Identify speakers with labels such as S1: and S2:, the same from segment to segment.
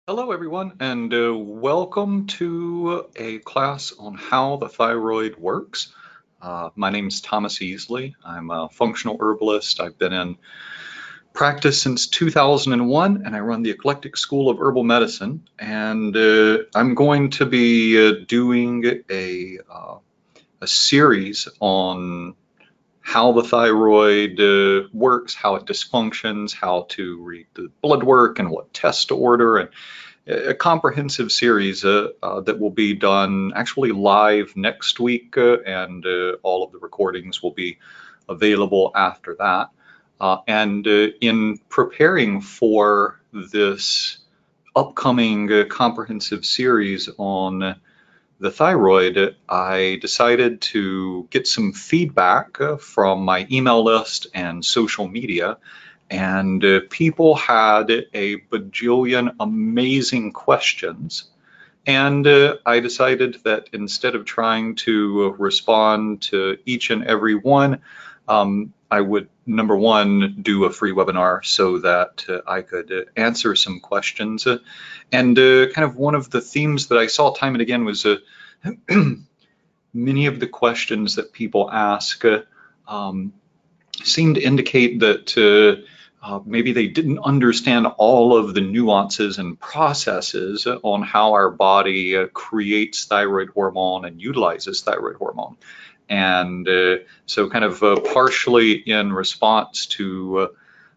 S1: Hello, everyone, and welcome to a class on how the thyroid works. My name is Thomas Easley. I'm a functional herbalist. I've been in practice since 2001, and I run the Eclectic School of Herbal Medicine. And I'm going to be doing a series on how the thyroid works, how it dysfunctions, how to read the blood work, and what tests to order, and a comprehensive series that will be done actually live next week, and all of the recordings will be available after that. And in preparing for this upcoming comprehensive series on the thyroid, I decided to get some feedback from my email list and social media. And people had a bajillion amazing questions. And I decided that instead of trying to respond to each and every one, I would, number one, do a free webinar so that I could answer some questions. And kind of one of the themes that I saw time and again was many of the questions that people ask seem to indicate that maybe they didn't understand all of the nuances and processes on how our body creates thyroid hormone and utilizes thyroid hormone. And so kind of partially in response to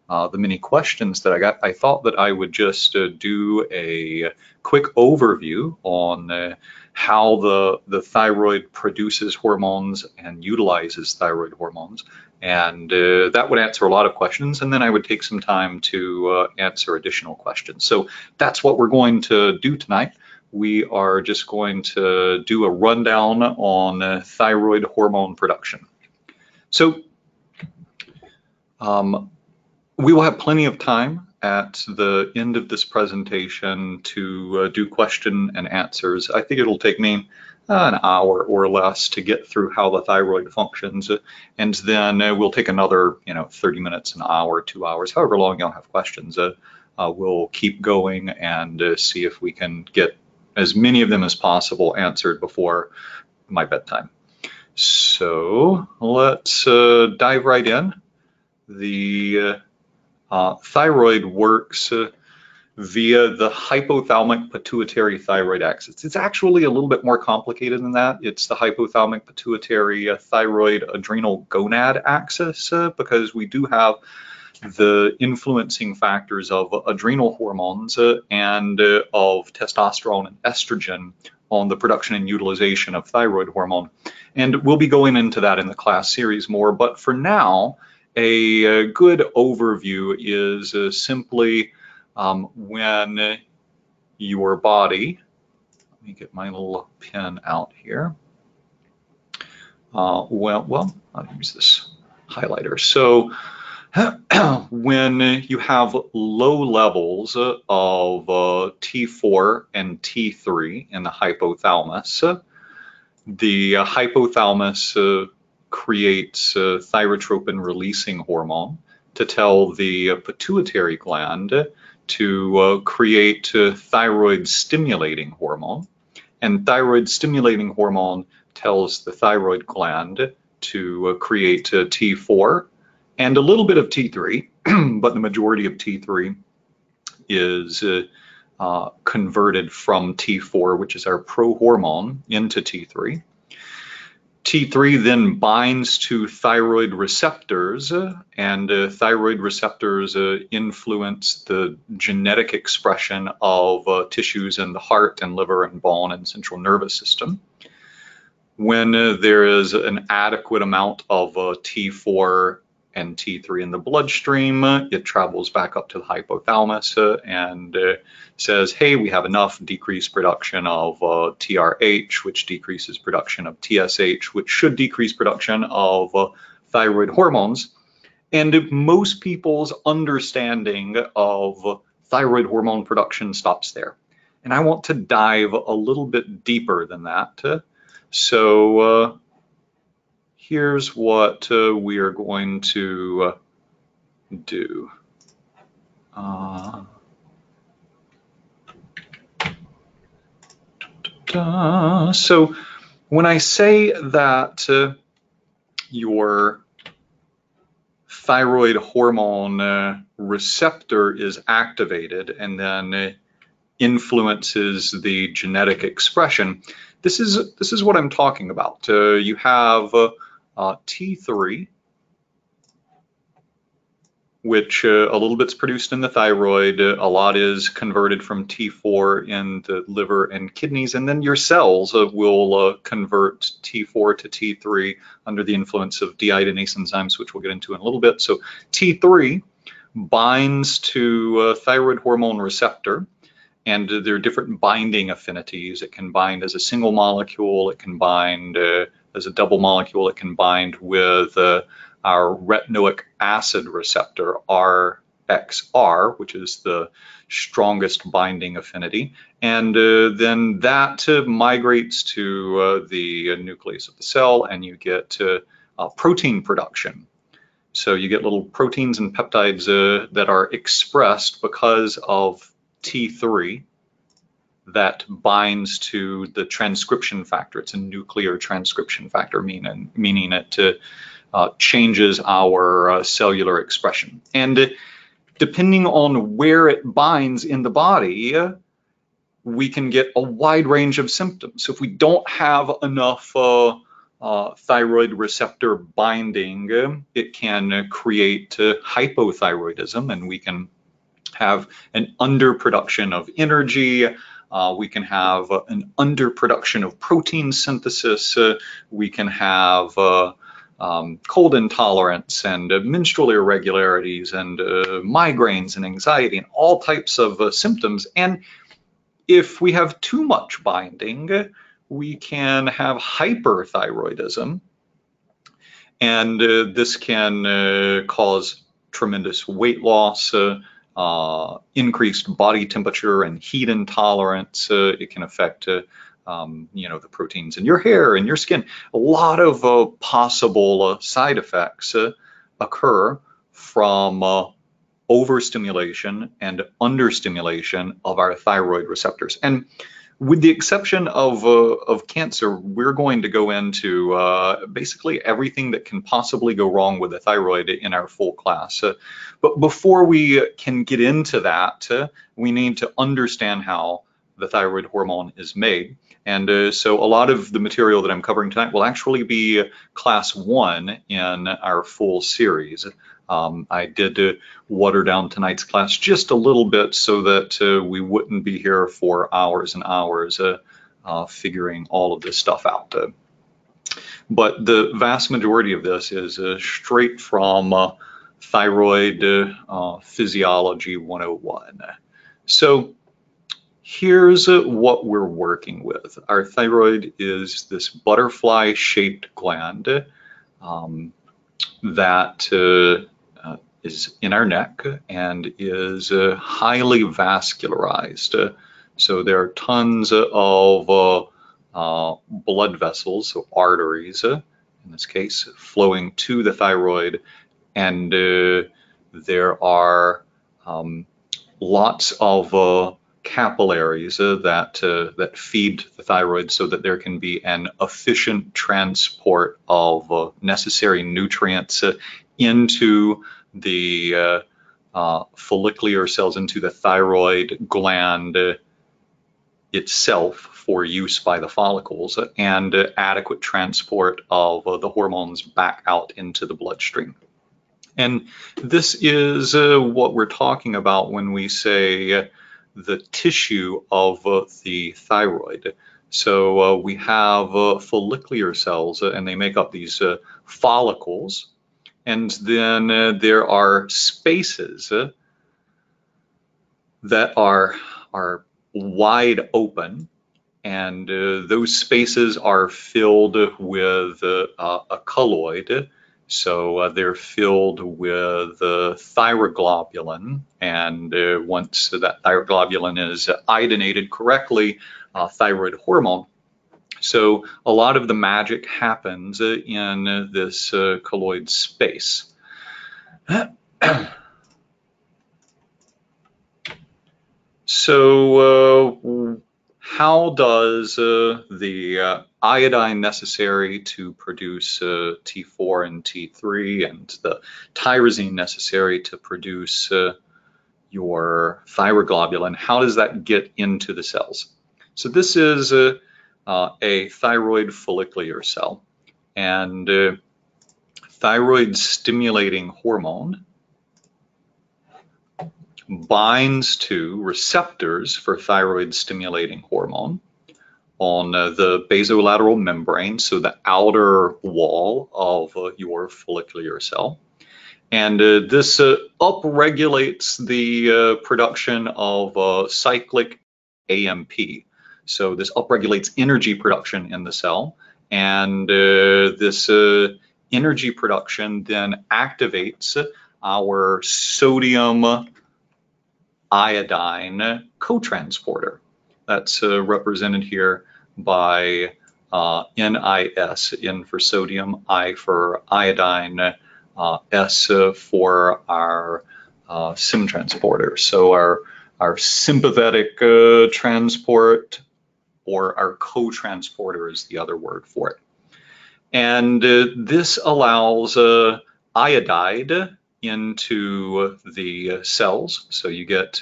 S1: the many questions that I got, I thought that I would just do a quick overview on how the thyroid produces hormones and utilizes thyroid hormones. And that would answer a lot of questions, and then I would take some time to answer additional questions. So that's what we're going to do tonight. We are just going to do a rundown on thyroid hormone production. So we will have plenty of time at the end of this presentation to do question and answers. I think it'll take me an hour or less to get through how the thyroid functions, and then we'll take another 30 minutes, an hour, 2 hours, however long you'll have questions. We'll keep going and see if we can get as many of them as possible answered before my bedtime. So let's dive right in. The thyroid works via the hypothalamic pituitary thyroid axis. It's actually a little bit more complicated than that. It's the hypothalamic pituitary thyroid adrenal gonad axis because we do have the influencing factors of adrenal hormones and of testosterone and estrogen on the production and utilization of thyroid hormone. And we'll be going into that in the class series more, but for now, a good overview is simply when your body, let me get my little pen out here. I'll use this highlighter. So when you have low levels of T4 and T3 in the hypothalamus, the hypothalamus creates thyrotropin releasing hormone to tell the pituitary gland to create thyroid stimulating hormone, and thyroid stimulating hormone tells the thyroid gland to create T4 and a little bit of T3, but the majority of T3 is converted from T4, which is our prohormone, into T3. T3 then binds to thyroid receptors, and thyroid receptors influence the genetic expression of tissues in the heart and liver and bone and central nervous system. When there is an adequate amount of T4 and T3 in the bloodstream, it travels back up to the hypothalamus and says, hey, we have enough, decreased production of TRH, which decreases production of TSH, which should decrease production of thyroid hormones. And most people's understanding of thyroid hormone production stops there. And I want to dive a little bit deeper than that. So here's what we are going to do. So when I say that your thyroid hormone receptor is activated and then influences the genetic expression, this is what I'm talking about. You have T3, which a little bit's produced in the thyroid, a lot is converted from T4 in the liver and kidneys, and then your cells will convert T4 to T3 under the influence of deiodinase enzymes, which we'll get into in a little bit. So T3 binds to thyroid hormone receptor, and there are different binding affinities. It can bind as a single molecule, it can bind as a double molecule, it can bind with our retinoic acid receptor, RXR, which is the strongest binding affinity. And then that migrates to the nucleus of the cell, and you get protein production. So you get little proteins and peptides that are expressed because of T3 that binds to the transcription factor. It's a nuclear transcription factor, meaning it changes our cellular expression. And depending on where it binds in the body, we can get a wide range of symptoms. So if we don't have enough thyroid receptor binding, it can create hypothyroidism, and we can have an underproduction of energy. We can have an underproduction of protein synthesis. We can have cold intolerance and menstrual irregularities and migraines and anxiety and all types of symptoms. And if we have too much binding, we can have hyperthyroidism, and this can cause tremendous weight loss, increased body temperature and heat intolerance. It can affect the proteins in your hair and your skin. A lot of possible side effects occur from overstimulation and understimulation of our thyroid receptors. And with the exception of cancer, we're going to go into basically everything that can possibly go wrong with the thyroid in our full class. But before we can get into that, we need to understand how the thyroid hormone is made. And so a lot of the material that I'm covering tonight will actually be class 1 in our full series. I did water down tonight's class just a little bit so that we wouldn't be here for hours and hours figuring all of this stuff out. But the vast majority of this is straight from Thyroid Physiology 101. So here's what we're working with. Our thyroid is this butterfly-shaped gland that is in our neck and is highly vascularized. So there are tons of blood vessels, so arteries, in this case, flowing to the thyroid, and there are lots of capillaries that feed the thyroid so that there can be an efficient transport of necessary nutrients into the follicular cells, into the thyroid gland itself for use by the follicles, and adequate transport of the hormones back out into the bloodstream. And this is what we're talking about when we say the tissue of the thyroid. So we have follicular cells, and they make up these follicles. And then there are spaces that are wide open, and those spaces are filled with a colloid. So they're filled with thyroglobulin, and once that thyroglobulin is iodinated correctly, thyroid hormone. So a lot of the magic happens in this colloid space. So how how does the iodine necessary to produce T4 and T3 and the tyrosine necessary to produce your thyroglobulin, how does that get into the cells? So this is a thyroid follicular cell, and thyroid stimulating hormone binds to receptors for thyroid stimulating hormone on the basolateral membrane, so the outer wall of your follicular cell. And this upregulates the production of cyclic AMP. So this upregulates energy production in the cell, and this energy production then activates our sodium iodine cotransporter. That's represented here by NIS, N for sodium, I for iodine, S for our SIM transporter. So our sympathetic transport, or our cotransporter is the other word for it. And this allows iodide into the cells. So you get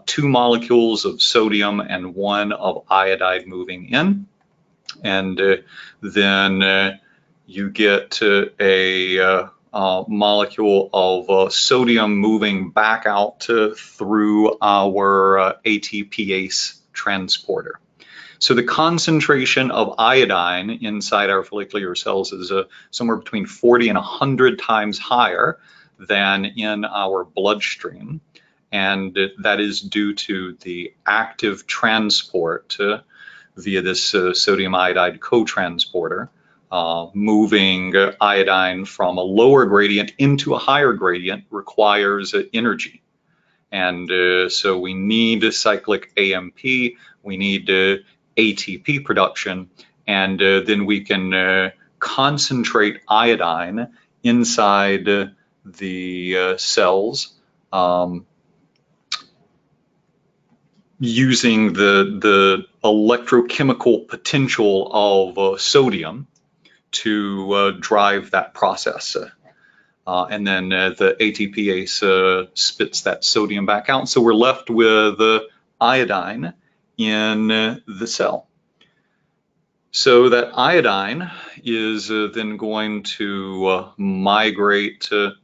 S1: 2 molecules of sodium and 1 of iodide moving in. And then you get a molecule of sodium moving back out through our ATPase transporter. So the concentration of iodine inside our follicular cells is somewhere between 40 and 100 times higher than in our bloodstream, and that is due to the active transport via this sodium iodide cotransporter, moving iodine from a lower gradient into a higher gradient requires energy. And so we need cyclic AMP, we need ATP production, and then we can concentrate iodine inside the cells using the electrochemical potential of sodium to drive that process. And then the ATPase spits that sodium back out. So we're left with iodine in the cell. So that iodine is then going to migrate to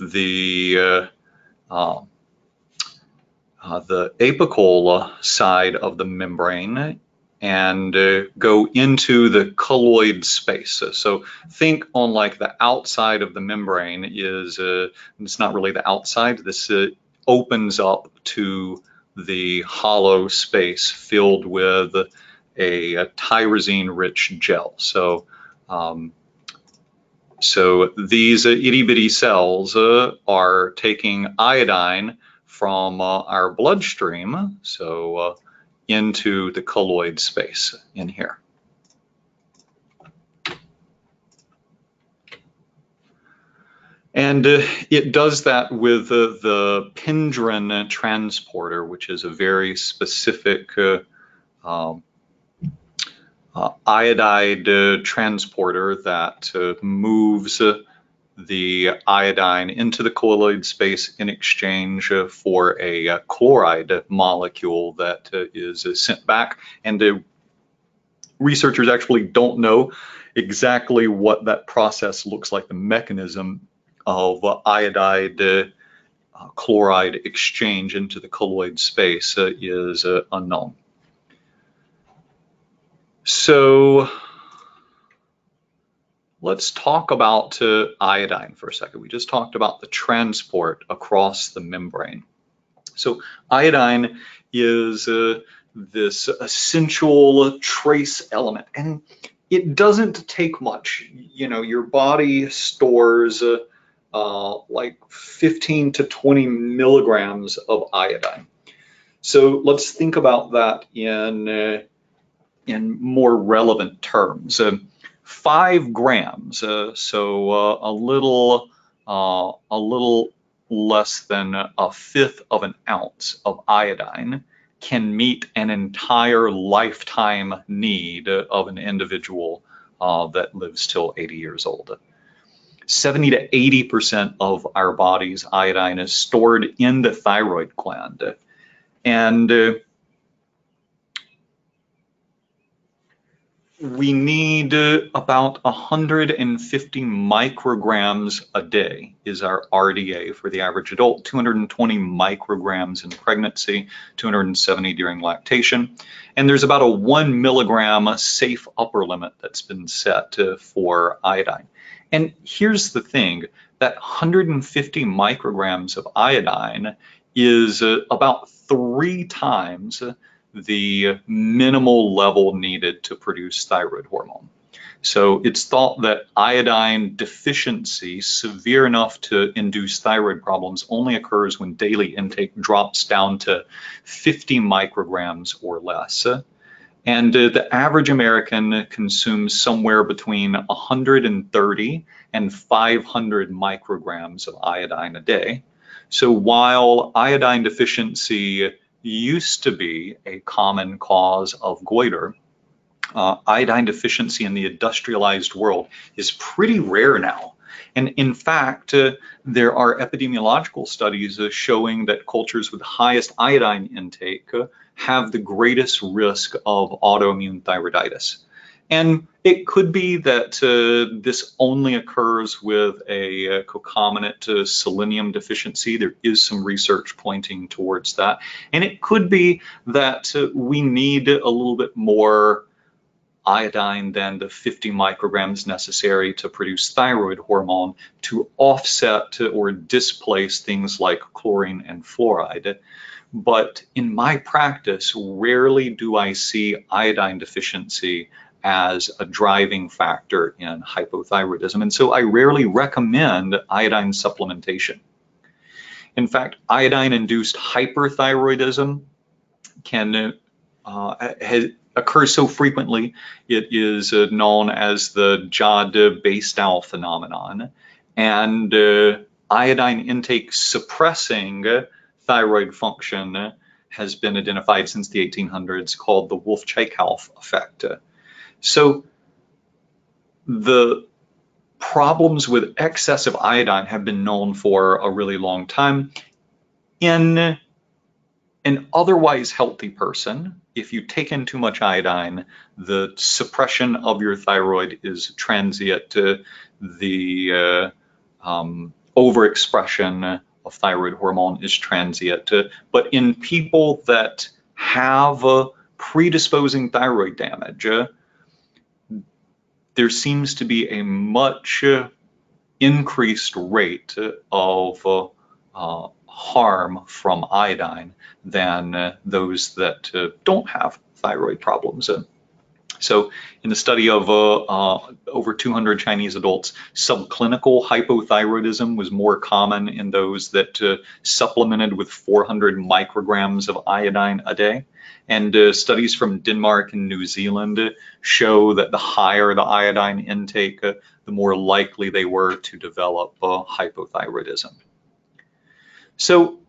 S1: the apical side of the membrane and go into the colloid space. So think on like the outside of the membrane is, it's not really the outside, this opens up to the hollow space filled with a tyrosine-rich gel. So so these itty bitty cells are taking iodine from our bloodstream, so into the colloid space in here. And it does that with the Pendrin transporter, which is a very specific iodide transporter that moves the iodine into the colloid space in exchange for a chloride molecule that is sent back. And researchers actually don't know exactly what that process looks like. The mechanism of iodide chloride exchange into the colloid space is unknown. So let's talk about iodine for a second. We just talked about the transport across the membrane. So iodine is this essential trace element, and it doesn't take much. You know, your body stores like 15 to 20 milligrams of iodine. So let's think about that in more relevant terms. 5 grams, so a little less than a fifth of an ounce of iodine can meet an entire lifetime need of an individual that lives till 80 years old. 70 to 80% of our body's iodine is stored in the thyroid gland. And we need about 150 micrograms a day is our RDA for the average adult, 220 micrograms in pregnancy, 270 during lactation. And there's about a 1 milligram safe upper limit that's been set for iodine. And here's the thing, that 150 micrograms of iodine is about 3 times the minimal level needed to produce thyroid hormone. So it's thought that iodine deficiency, severe enough to induce thyroid problems, only occurs when daily intake drops down to 50 micrograms or less. And the average American consumes somewhere between 130 and 500 micrograms of iodine a day. So while iodine deficiency used to be a common cause of goiter, iodine deficiency in the industrialized world is pretty rare now. And in fact, there are epidemiological studies showing that cultures with highest iodine intake have the greatest risk of autoimmune thyroiditis. And it could be that this only occurs with a concomitant selenium deficiency. There is some research pointing towards that. And it could be that we need a little bit more iodine than the 50 micrograms necessary to produce thyroid hormone to offset or displace things like chlorine and fluoride. But in my practice, rarely do I see iodine deficiency as a driving factor in hypothyroidism. And so I rarely recommend iodine supplementation. In fact, iodine-induced hyperthyroidism can occurs so frequently, it is known as the Jod-Basedow phenomenon. And iodine intake suppressing thyroid function has been identified since the 1800s, called the Wolff-Chaikoff effect. So the problems with excessive iodine have been known for a really long time. In an otherwise healthy person, if you take in too much iodine, the suppression of your thyroid is transient. The overexpression of thyroid hormone is transient. But in people that have predisposing thyroid damage, there seems to be a much increased rate of harm from iodine than those that don't have thyroid problems. So in the study of over 200 Chinese adults, subclinical hypothyroidism was more common in those that supplemented with 400 micrograms of iodine a day. And studies from Denmark and New Zealand show that the higher the iodine intake, the more likely they were to develop hypothyroidism. So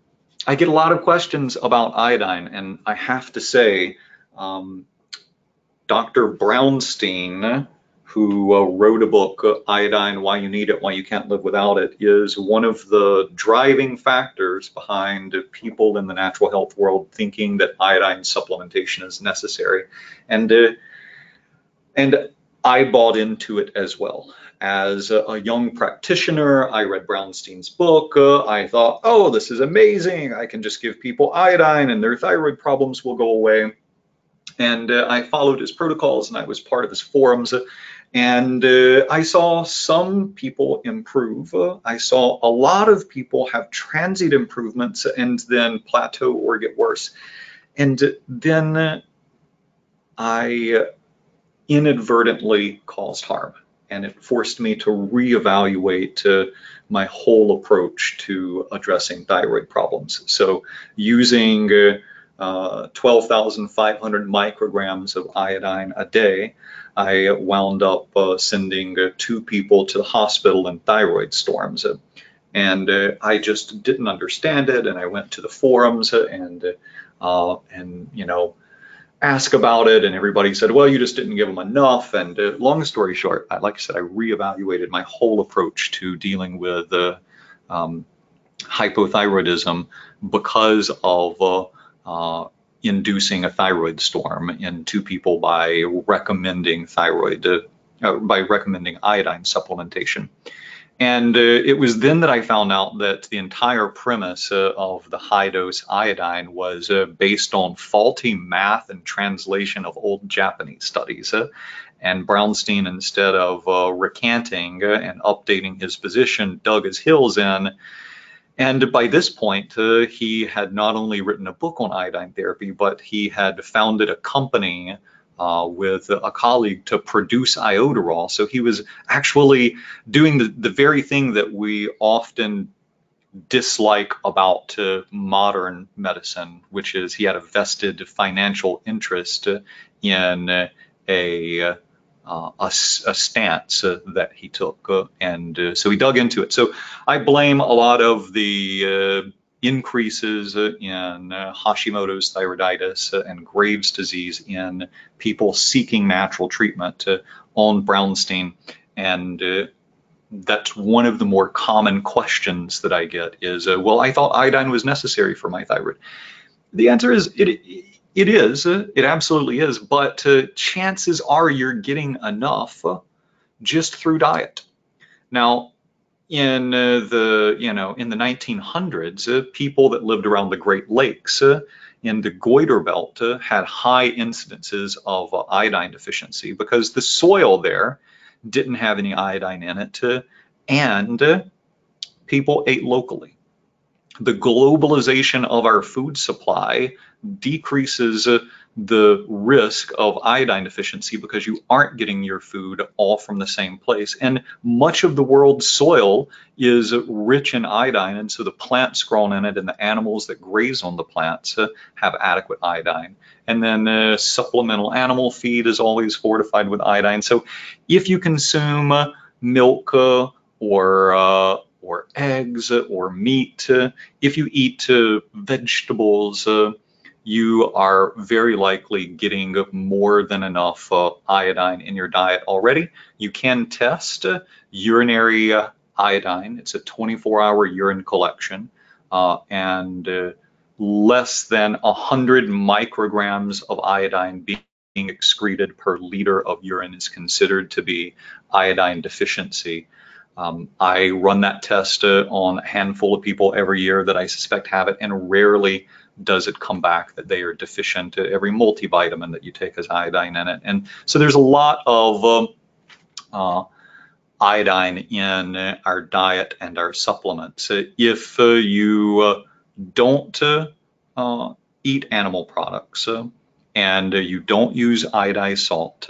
S1: I get a lot of questions about iodine, and I have to say, Dr. Brownstein, who wrote a book, Iodine, Why You Need It, Why You Can't Live Without It, is one of the driving factors behind people in the natural health world thinking that iodine supplementation is necessary. And I bought into it as well. As a young practitioner, I read Brownstein's book. I thought, oh, this is amazing. I can just give people iodine and their thyroid problems will go away. And I followed his protocols and I was part of his forums. And I saw some people improve. I saw a lot of people have transient improvements and then plateau or get worse. And then I inadvertently caused harm. And it forced me to reevaluate my whole approach to addressing thyroid problems. So using 12,500 micrograms of iodine a day, I wound up sending 2 people to the hospital in thyroid storms. And I just didn't understand it, and I went to the forums and you know, ask about it, and everybody said, well, you just didn't give them enough. And long story short, like I said, I reevaluated my whole approach to dealing with hypothyroidism because of inducing a thyroid storm in two people by recommending iodine supplementation. And it was then that I found out that the entire premise of the high dose iodine was based on faulty math and translation of old Japanese studies. And Brownstein, instead of recanting and updating his position, dug his heels in. And by this point, he had not only written a book on iodine therapy, but he had founded a company with a colleague to produce iodoral. So he was actually doing the very thing that we often dislike about modern medicine, which is he had a vested financial interest in a stance that he took, and so he dug into it. So I blame a lot of the increases in Hashimoto's thyroiditis and Graves' disease in people seeking natural treatment on Brownstein. And that's one of the more common questions that I get is, well, I thought iodine was necessary for my thyroid. The answer is it is, it absolutely is, but chances are you're getting enough just through diet. Now, in the 1900s, people that lived around the Great Lakes in the goiter belt had high incidences of iodine deficiency because the soil there didn't have any iodine in it, and people ate locally. The globalization of our food supply decreases the risk of iodine deficiency because you aren't getting your food all from the same place. And much of the world's soil is rich in iodine, and so the plants grown in it and the animals that graze on the plants have adequate iodine. And then supplemental animal feed is always fortified with iodine. So if you consume milk or eggs or meat, if you eat vegetables, you are very likely getting more than enough iodine in your diet already. You can test urinary iodine. It's a 24-hour urine collection, and less than 100 micrograms of iodine being excreted per liter of urine is considered to be iodine deficiency. I run that test on a handful of people every year that I suspect have it, and rarely does it come back that they are deficient. Every multivitamin that you take has iodine in it. And so there's a lot of iodine in our diet and our supplements. If you don't eat animal products and you don't use iodized salt,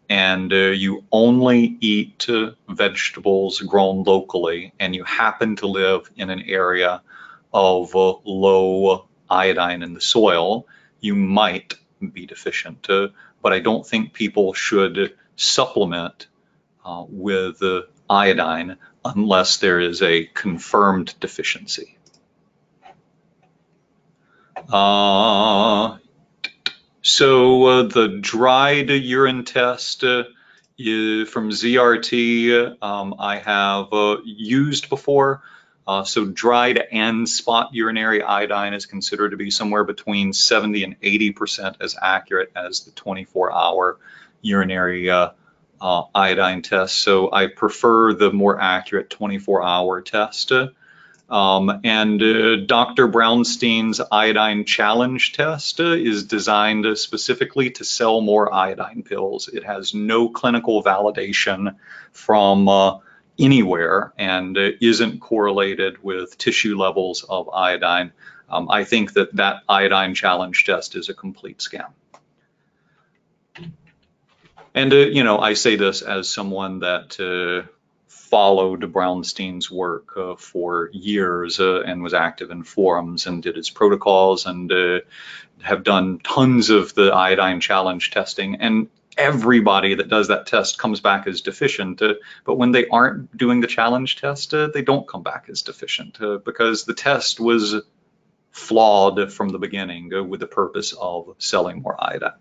S1: and you only eat vegetables grown locally, and you happen to live in an area of low iodine in the soil, you might be deficient. But I don't think people should supplement with iodine unless there is a confirmed deficiency. So the dried urine test from ZRT I have used before. So dried and spot urinary iodine is considered to be somewhere between 70 and 80% as accurate as the 24-hour urinary iodine test. So I prefer the more accurate 24-hour test. And Dr. Brownstein's iodine challenge test is designed specifically to sell more iodine pills. It has no clinical validation from anywhere and isn't correlated with tissue levels of iodine. I think that iodine challenge test is a complete scam. And I say this as someone that followed Brownstein's work for years and was active in forums and did his protocols and have done tons of the iodine challenge testing. And everybody that does that test comes back as deficient, but when they aren't doing the challenge test, they don't come back as deficient because the test was flawed from the beginning with the purpose of selling more iodine.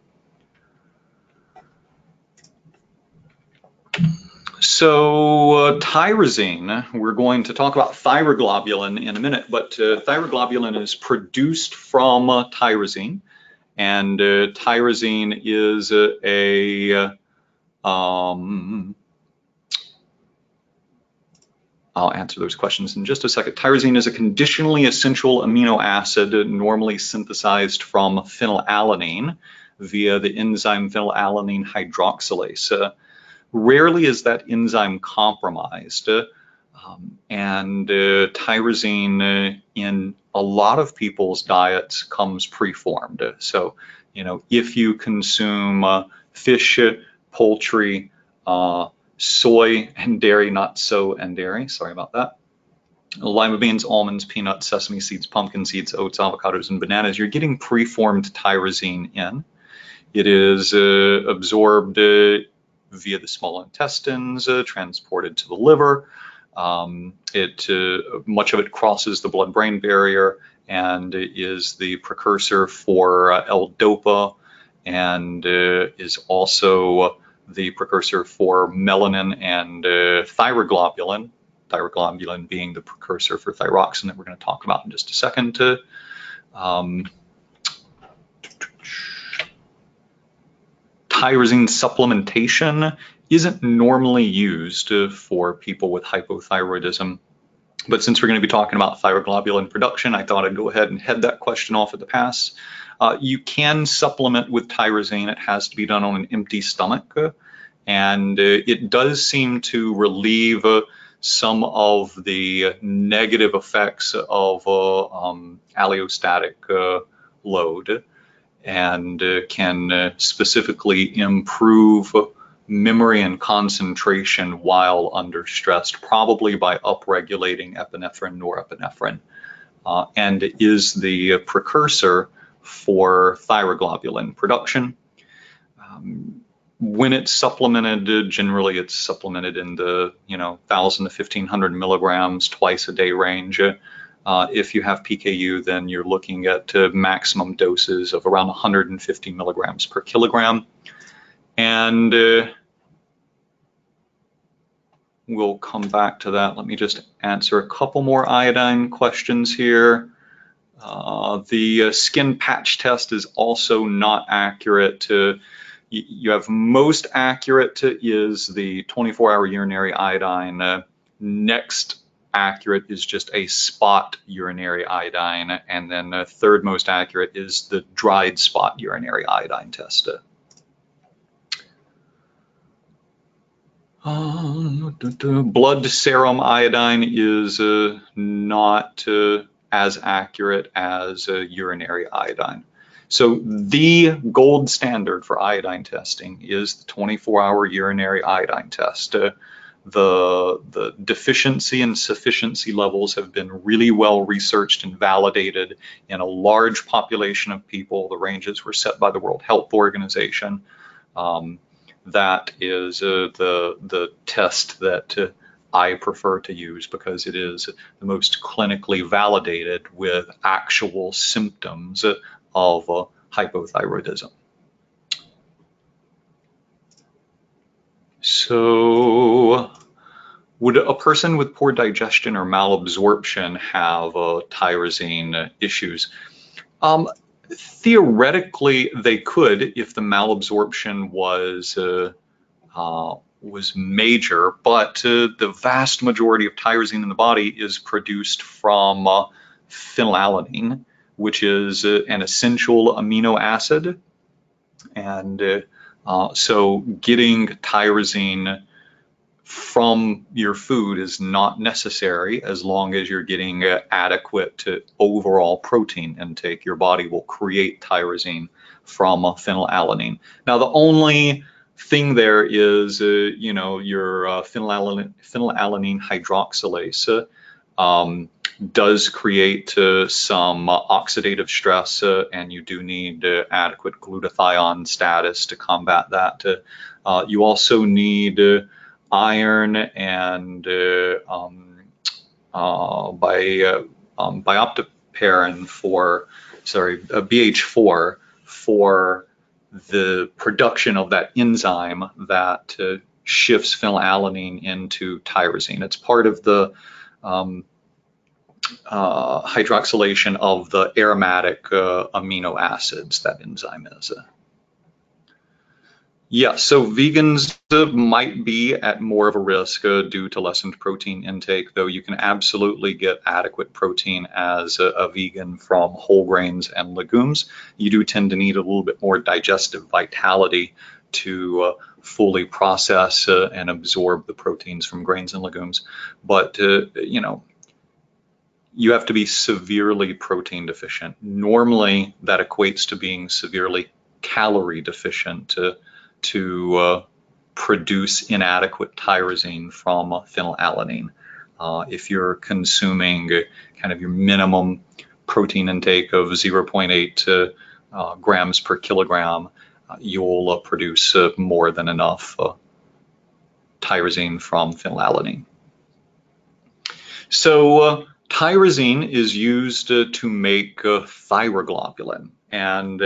S1: So tyrosine, we're going to talk about thyroglobulin in a minute, but thyroglobulin is produced from tyrosine. And tyrosine is I'll answer those questions in just a second. Tyrosine is a conditionally essential amino acid normally synthesized from phenylalanine via the enzyme phenylalanine hydroxylase. Rarely is that enzyme compromised, and tyrosine in a lot of people's diets comes preformed. So, if you consume fish, poultry, soy and dairy, not so and dairy, sorry about that, lima beans, almonds, peanuts, sesame seeds, pumpkin seeds, oats, avocados, and bananas, you're getting preformed tyrosine in. It is absorbed via the small intestines, transported to the liver. Much of it crosses the blood-brain barrier and is the precursor for L-DOPA, and is also the precursor for melanin and thyroglobulin. Thyroglobulin being the precursor for thyroxine that we're going to talk about in just a second. Tyrosine supplementation isn't normally used for people with hypothyroidism, but since we're going to be talking about thyroglobulin production, I thought I'd go ahead and head that question off at the pass. You can supplement with tyrosine. It has to be done on an empty stomach, and it does seem to relieve some of the negative effects of allostatic load, and can specifically improve memory and concentration while under stress, probably by upregulating epinephrine, norepinephrine, and is the precursor for thyroglobulin production. When it's supplemented, generally it's supplemented in the 1,000 to 1,500 milligrams twice a day range. If you have PKU, then you're looking at maximum doses of around 150 milligrams per kilogram. And we'll come back to that. Let me just answer a couple more iodine questions here. The skin patch test is also not accurate. You have most accurate is the 24-hour urinary iodine. Next accurate is just a spot urinary iodine, and then third most accurate is the dried spot urinary iodine test. Blood serum iodine is not as accurate as urinary iodine. So the gold standard for iodine testing is the 24-hour urinary iodine test. The deficiency and sufficiency levels have been really well researched and validated in a large population of people. The ranges were set by the World Health Organization. That is the test that I prefer to use because it is the most clinically validated with actual symptoms of hypothyroidism. So, would a person with poor digestion or malabsorption have tyrosine issues? Theoretically, they could if the malabsorption was major, but the vast majority of tyrosine in the body is produced from phenylalanine, which is an essential amino acid, and so getting tyrosine from your food is not necessary as long as you're getting adequate overall protein intake. Your body will create tyrosine from phenylalanine. Now, the only thing there is, your phenylalanine hydroxylase, does create some oxidative stress, and you do need adequate glutathione status to combat that. You also need iron and biopterin for, BH4 for the production of that enzyme that shifts phenylalanine into tyrosine. It's part of the hydroxylation of the aromatic amino acids, that enzyme is. Yeah, so vegans might be at more of a risk due to lessened protein intake, though you can absolutely get adequate protein as a vegan from whole grains and legumes. You do tend to need a little bit more digestive vitality to fully process and absorb the proteins from grains and legumes. But, you know, you have to be severely protein deficient. Normally, that equates to being severely calorie deficient to produce inadequate tyrosine from phenylalanine. If you're consuming kind of your minimum protein intake of 0.8 grams per kilogram, you'll produce more than enough tyrosine from phenylalanine. So tyrosine is used to make thyroglobulin, and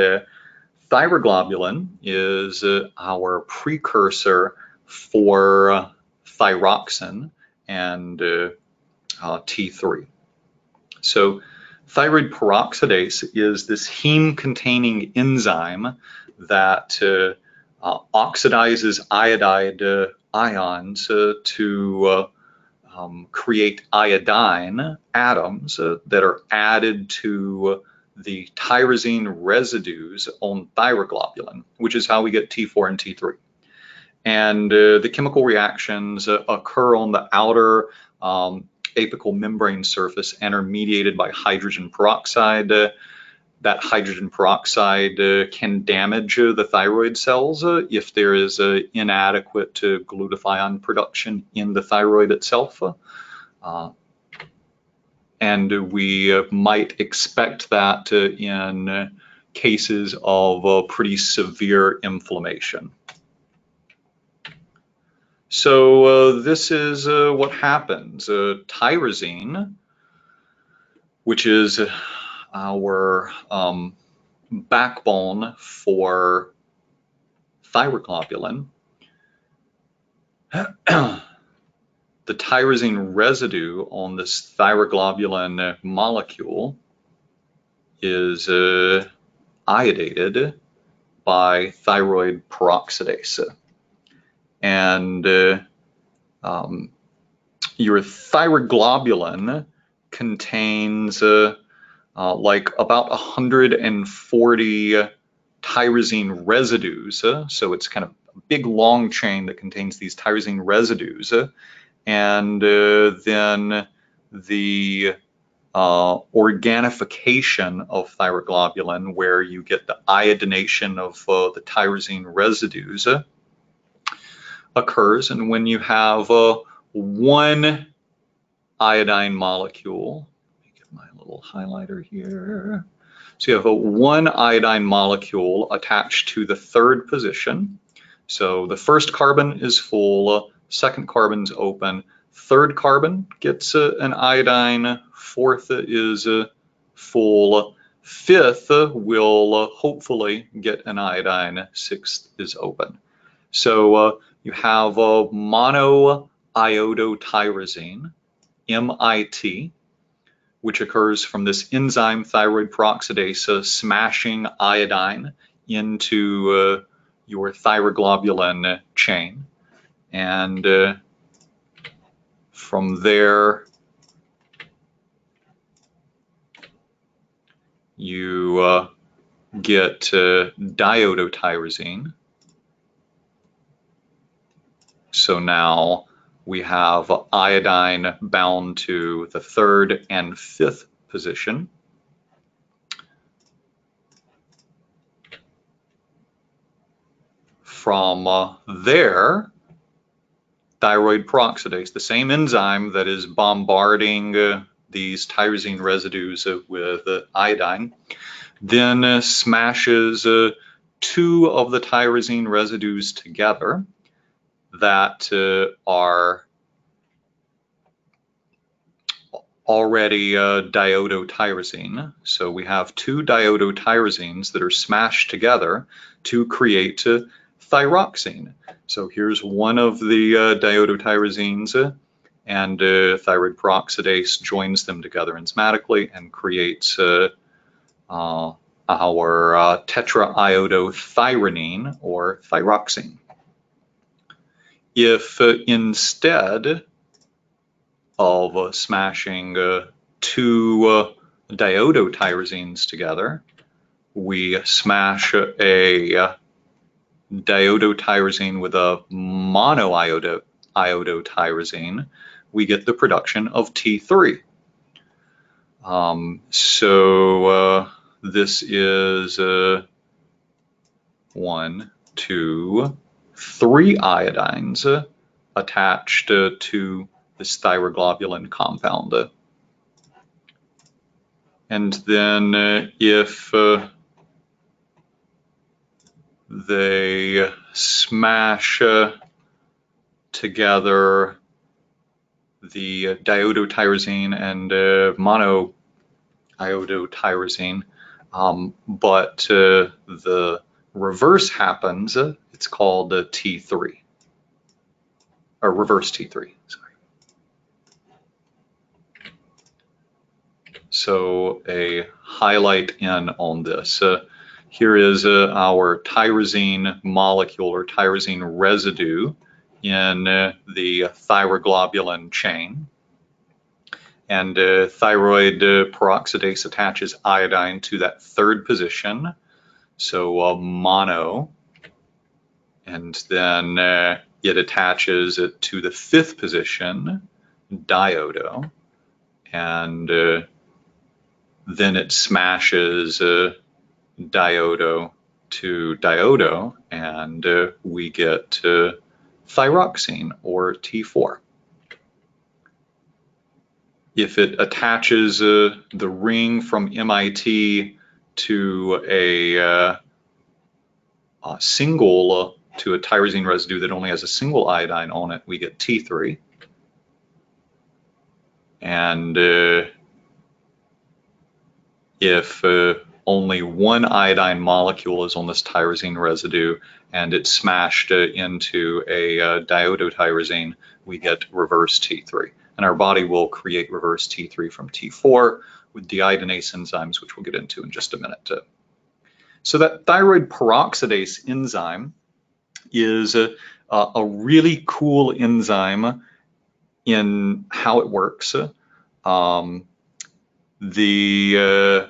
S1: thyroglobulin is our precursor for thyroxine and T3. So thyroid peroxidase is this heme-containing enzyme that oxidizes iodide ions to create iodine atoms that are added to the tyrosine residues on thyroglobulin, which is how we get T4 and T3. And the chemical reactions occur on the outer apical membrane surface and are mediated by hydrogen peroxide. That hydrogen peroxide can damage the thyroid cells if there is inadequate glutathione production in the thyroid itself. And we might expect that in cases of pretty severe inflammation. So this is what happens. Tyrosine, which is our backbone for thyroglobulin, the tyrosine residue on this thyroglobulin molecule is iodated by thyroid peroxidase. And your thyroglobulin contains like about 140 tyrosine residues. So it's kind of a big long chain that contains these tyrosine residues. And then the organification of thyroglobulin, where you get the iodination of the tyrosine residues, occurs. And when you have one iodine molecule, let me get my little highlighter here. So you have one iodine molecule attached to the third position. So the first carbon is full, second carbon's open, third carbon gets an iodine, fourth is full, fifth will hopefully get an iodine, sixth is open. So you have monoiodotyrosine, MIT, which occurs from this enzyme thyroid peroxidase smashing iodine into your thyroglobulin chain. And from there, you get diodotyrosine. So now we have iodine bound to the third and fifth position. From there, thyroid peroxidase, the same enzyme that is bombarding these tyrosine residues with iodine, then smashes two of the tyrosine residues together that are already diodotyrosine. So we have two diodotyrosines that are smashed together to create thyroxine. So here's one of the diodotyrosines, and thyroid peroxidase joins them together enzymatically and creates our tetraiodothyronine, or thyroxine. If instead of smashing two diodotyrosines together, we smash a diodotyrosine with a monoiodotyrosine, we get the production of T3. This is 1, 2, 3 iodines attached to this thyroglobulin compound. And then if they smash together the diodotyrosine and monoiodotyrosine, but the reverse happens, it's called T3, or reverse T3, sorry. So a highlight in on this. Here is our tyrosine molecule, or tyrosine residue, in the thyroglobulin chain. And thyroid peroxidase attaches iodine to that third position, so mono, and then it attaches it to the fifth position, diodo, and then it smashes diodo to diodo, and we get thyroxine, or T4. If it attaches the ring from MIT to a tyrosine residue that only has a single iodine on it, we get T3. And if only one iodine molecule is on this tyrosine residue and it's smashed into a diodotyrosine, we get reverse T3. And our body will create reverse T3 from T4 with deiodinase enzymes, which we'll get into in just a minute. So that thyroid peroxidase enzyme is a really cool enzyme in how it works. The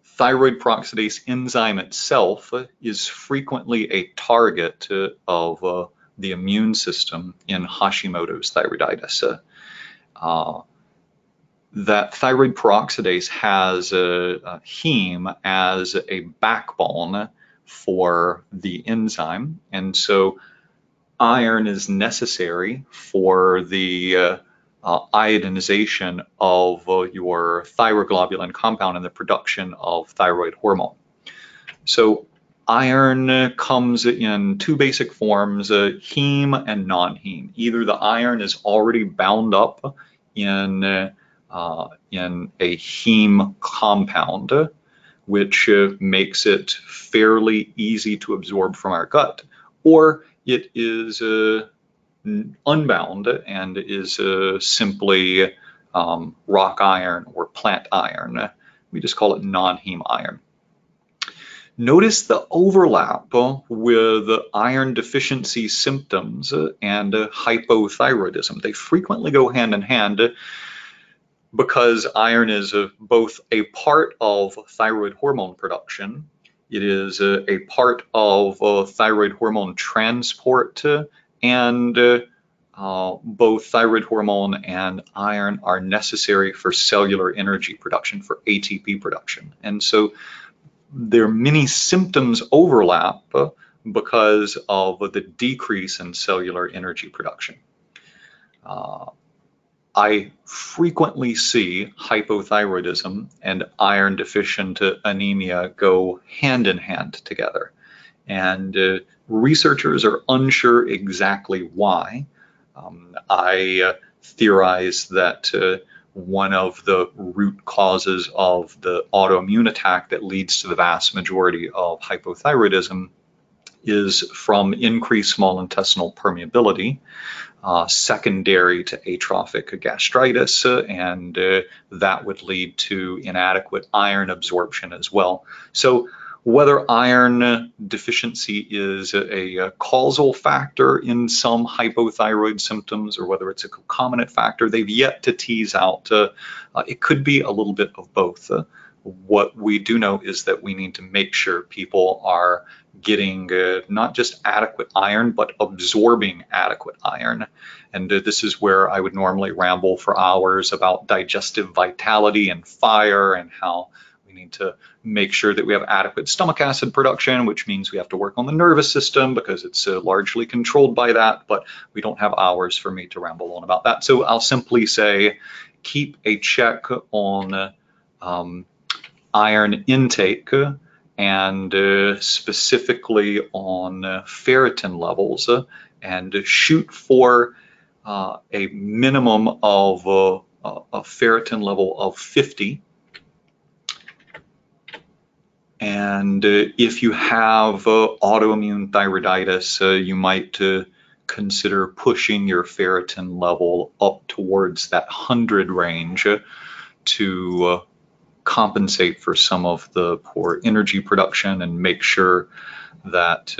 S1: thyroid peroxidase enzyme itself is frequently a target of the immune system in Hashimoto's thyroiditis. That thyroid peroxidase has heme as a backbone for the enzyme, and so iron is necessary for the iodinization of your thyroglobulin compound and the production of thyroid hormone. So iron comes in two basic forms, heme and non-heme. Either the iron is already bound up in a heme compound, which makes it fairly easy to absorb from our gut, or it is unbound and is simply rock iron or plant iron. We just call it non-heme iron. Notice the overlap with iron deficiency symptoms and hypothyroidism. They frequently go hand in hand because iron is both a part of thyroid hormone production, it is a part of thyroid hormone transport, and both thyroid hormone and iron are necessary for cellular energy production, for ATP production. And so their many symptoms overlap because of the decrease in cellular energy production. I frequently see hypothyroidism and iron deficient anemia go hand in hand together. And researchers are unsure exactly why. I theorize that one of the root causes of the autoimmune attack that leads to the vast majority of hypothyroidism is from increased small intestinal permeability, secondary to atrophic gastritis, and that would lead to inadequate iron absorption as well. So whether iron deficiency is a causal factor in some hypothyroid symptoms or whether it's a concomitant factor, they've yet to tease out. It could be a little bit of both. What we do know is that we need to make sure people are getting not just adequate iron, but absorbing adequate iron. And this is where I would normally ramble for hours about digestive vitality and fire and how we need to make sure that we have adequate stomach acid production, which means we have to work on the nervous system because it's largely controlled by that, but we don't have hours for me to ramble on about that. So I'll simply say, keep a check on iron intake and specifically on ferritin levels, and shoot for a minimum of a ferritin level of 50. And if you have autoimmune thyroiditis, you might consider pushing your ferritin level up towards that 100 range to compensate for some of the poor energy production and make sure that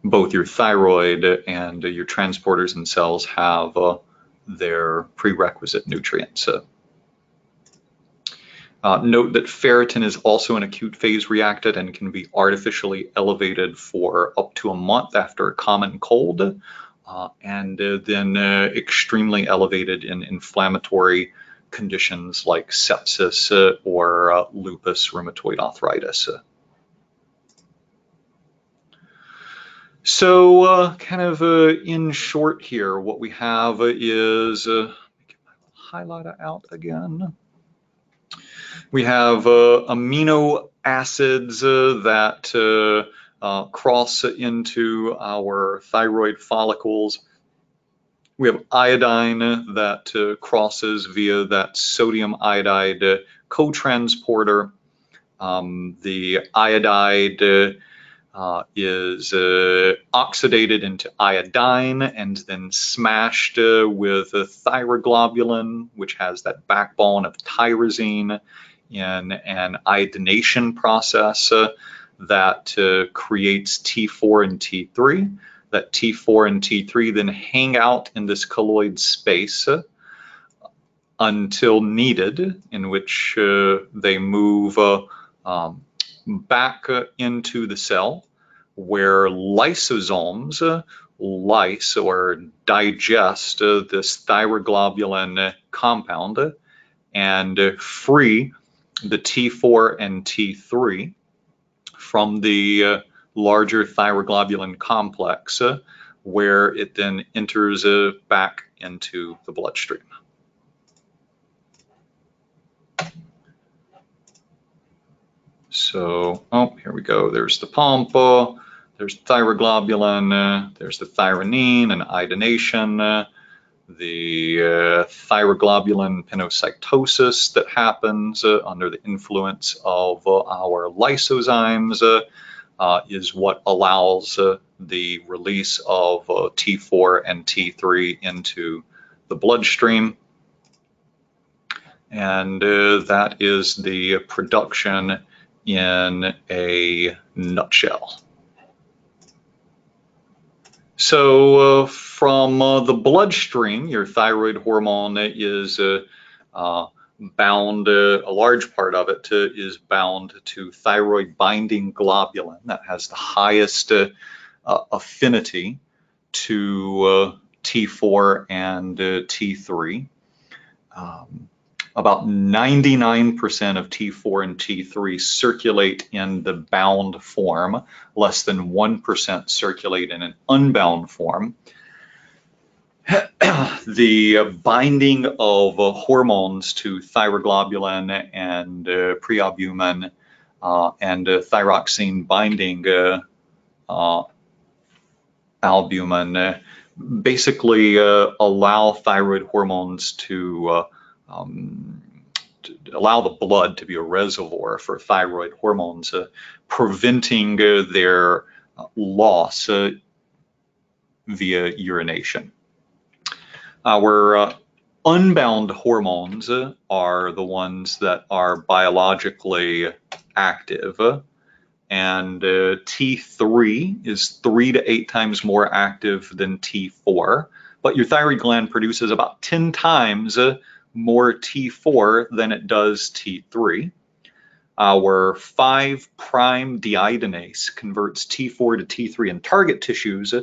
S1: both your thyroid and your transporters and cells have their prerequisite nutrients. Note that ferritin is also an acute phase reactant and can be artificially elevated for up to a month after a common cold, and then extremely elevated in inflammatory conditions like sepsis or lupus rheumatoid arthritis. So kind of in short here, what we have is, let me get my highlighter out again. We have amino acids that cross into our thyroid follicles. We have iodine that crosses via that sodium iodide co-transporter. The iodide is oxidated into iodine and then smashed with a thyroglobulin, which has that backbone of tyrosine, in an iodination process that creates T4 and T3. That T4 and T3 then hang out in this colloid space until needed, in which they move back into the cell, where lysosomes lyse or digest this thyroglobulin compound and free the T4 and T3 from the larger thyroglobulin complex, where it then enters back into the bloodstream. So, here we go. There's the pump, there's thyroglobulin, there's the thyronine and iodination, the thyroglobulin pinocytosis that happens under the influence of our lysozymes is what allows the release of T4 and T3 into the bloodstream. And that is the production in a nutshell. So from the bloodstream, your thyroid hormone is bound, a large part of it is bound to thyroid binding globulin that has the highest affinity to T4 and T3. about 99% of T4 and T3 circulate in the bound form. Less than 1% circulate in an unbound form. The binding of hormones to thyroglobulin and prealbumin and thyroxine binding albumin basically allow thyroid hormones to allow the blood to be a reservoir for thyroid hormones, preventing their loss via urination. Our unbound hormones are the ones that are biologically active, and T3 is 3 to 8 times more active than T4, but your thyroid gland produces about 10 times more T4 than it does T3. Our 5' deiodinase converts T4 to T3 in target tissues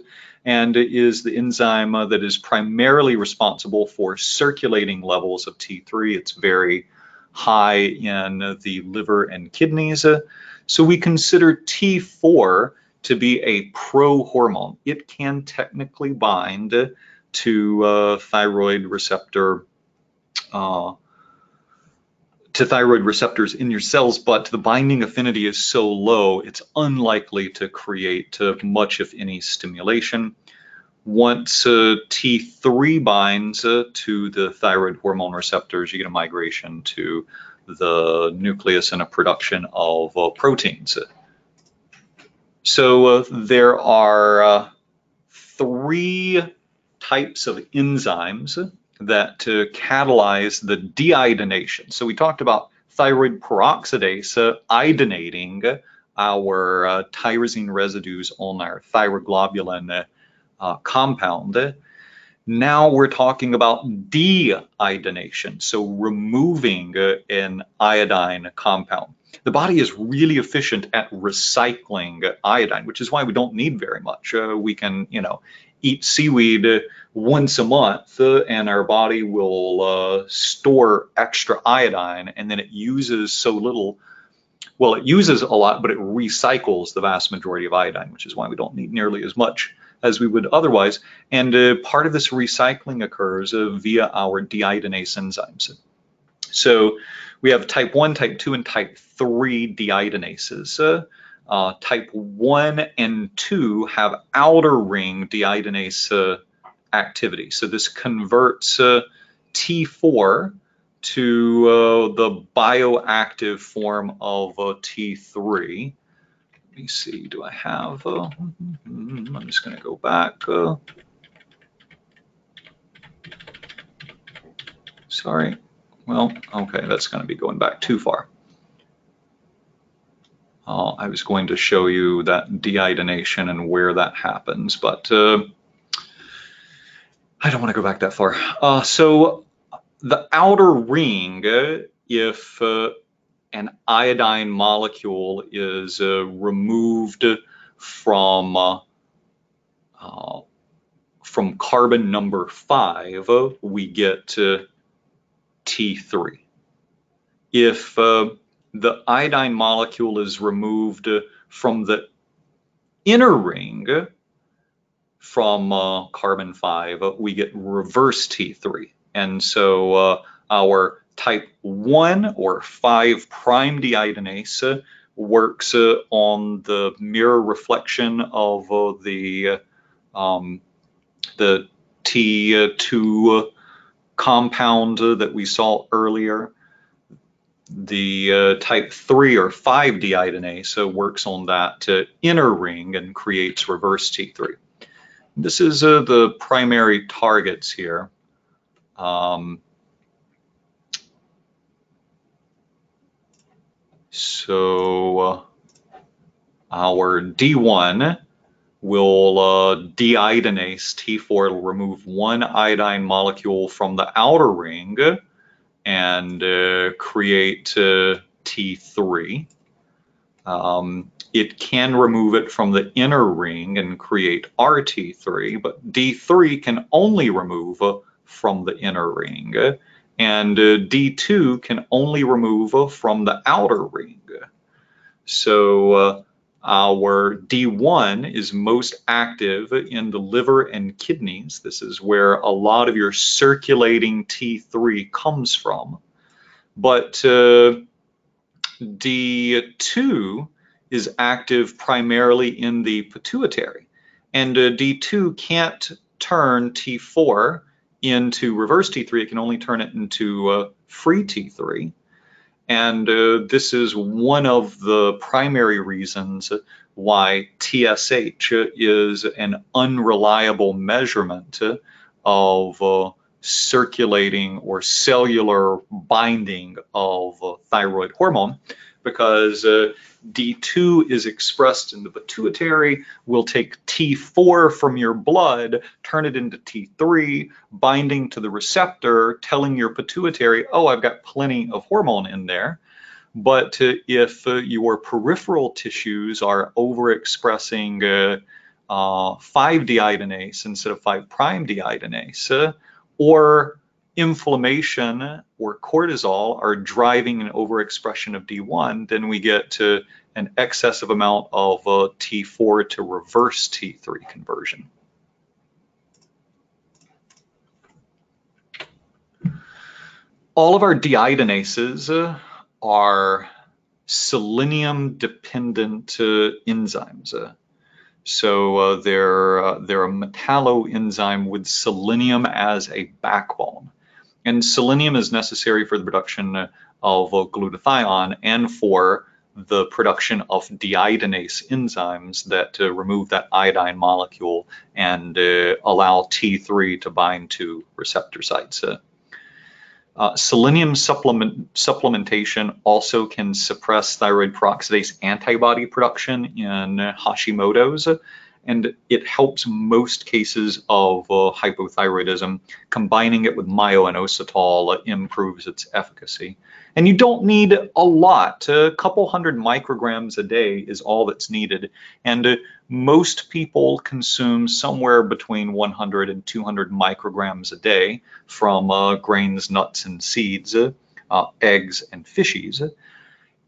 S1: and is the enzyme that is primarily responsible for circulating levels of T3. It's very high in the liver and kidneys. So we consider T4 to be a prohormone. It can technically bind to thyroid receptors in your cells, but the binding affinity is so low, it's unlikely to create much, if any, stimulation. Once T3 binds to the thyroid hormone receptors, you get a migration to the nucleus and a production of proteins. So there are 3 types of enzymes that catalyze the deiodination. So we talked about thyroid peroxidase iodinating our tyrosine residues on our thyroglobulin compound. Now we're talking about deiodination, so removing an iodine compound. The body is really efficient at recycling iodine, which is why we don't need very much. We can, eat seaweed once a month, and our body will store extra iodine, and then it uses so little. Well, it uses a lot, but it recycles the vast majority of iodine, which is why we don't need nearly as much as we would otherwise. And part of this recycling occurs via our deiodinase enzymes. So we have type 1, type 2, and type 3 deiodinases. Type 1 and 2 have outer ring deiodinase activity. So this converts T4 to the bioactive form of T3. Let me see, do I have, I'm just going to go back. Sorry. Well, okay, that's going to be going back too far. I was going to show you that deiodination and where that happens, but I don't want to go back that far. So the outer ring, if an iodine molecule is removed from carbon number 5, we get T3. If the iodine molecule is removed from the inner ring from carbon 5, we get reverse T3. And so our type 1 or 5' deiodinase works on the mirror reflection of the T2 compound that we saw earlier. The type 3 or 5 deiodinase works on that inner ring and creates reverse T3. This is the primary targets here. So our D1 will deiodinase T4. It'll remove one iodine molecule from the outer ring and create T3. It can remove it from the inner ring and create RT3, but D3 can only remove from the inner ring and D2 can only remove from the outer ring. So our D1 is most active in the liver and kidneys. This is where a lot of your circulating T3 comes from. But D2 is active primarily in the pituitary. And D2 can't turn T4 into reverse T3. It can only turn it into free T3. And this is one of the primary reasons why TSH is an unreliable measurement of circulating or cellular binding of thyroid hormone, because D2 is expressed in the pituitary, will take T4 from your blood, turn it into T3, binding to the receptor, telling your pituitary, oh, I've got plenty of hormone in there. But if your peripheral tissues are overexpressing 5-deiodinase instead of 5'-deiodinase, or inflammation or cortisol are driving an overexpression of D1, then we get to an excessive amount of T4 to reverse T3 conversion. All of our deiodinases are selenium-dependent enzymes. So they're a metalloenzyme with selenium as a backbone. And selenium is necessary for the production of glutathione and for the production of deiodinase enzymes that remove that iodine molecule and allow T3 to bind to receptor sites. Selenium supplementation also can suppress thyroid peroxidase antibody production in Hashimoto's, and it helps most cases of hypothyroidism. Combining it with myo-inositol improves its efficacy. And you don't need a lot. A couple hundred micrograms a day is all that's needed. And most people consume somewhere between 100 and 200 micrograms a day from grains, nuts, and seeds, eggs, and fishies.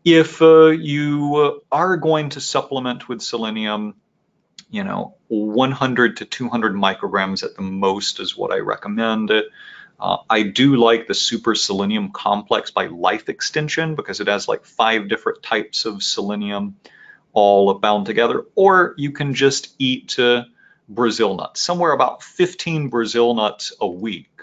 S1: If you are going to supplement with selenium, 100 to 200 micrograms at the most is what I recommend. I do like the Super Selenium Complex by Life Extension because it has like 5 different types of selenium all bound together. Or you can just eat Brazil nuts. Somewhere about 15 Brazil nuts a week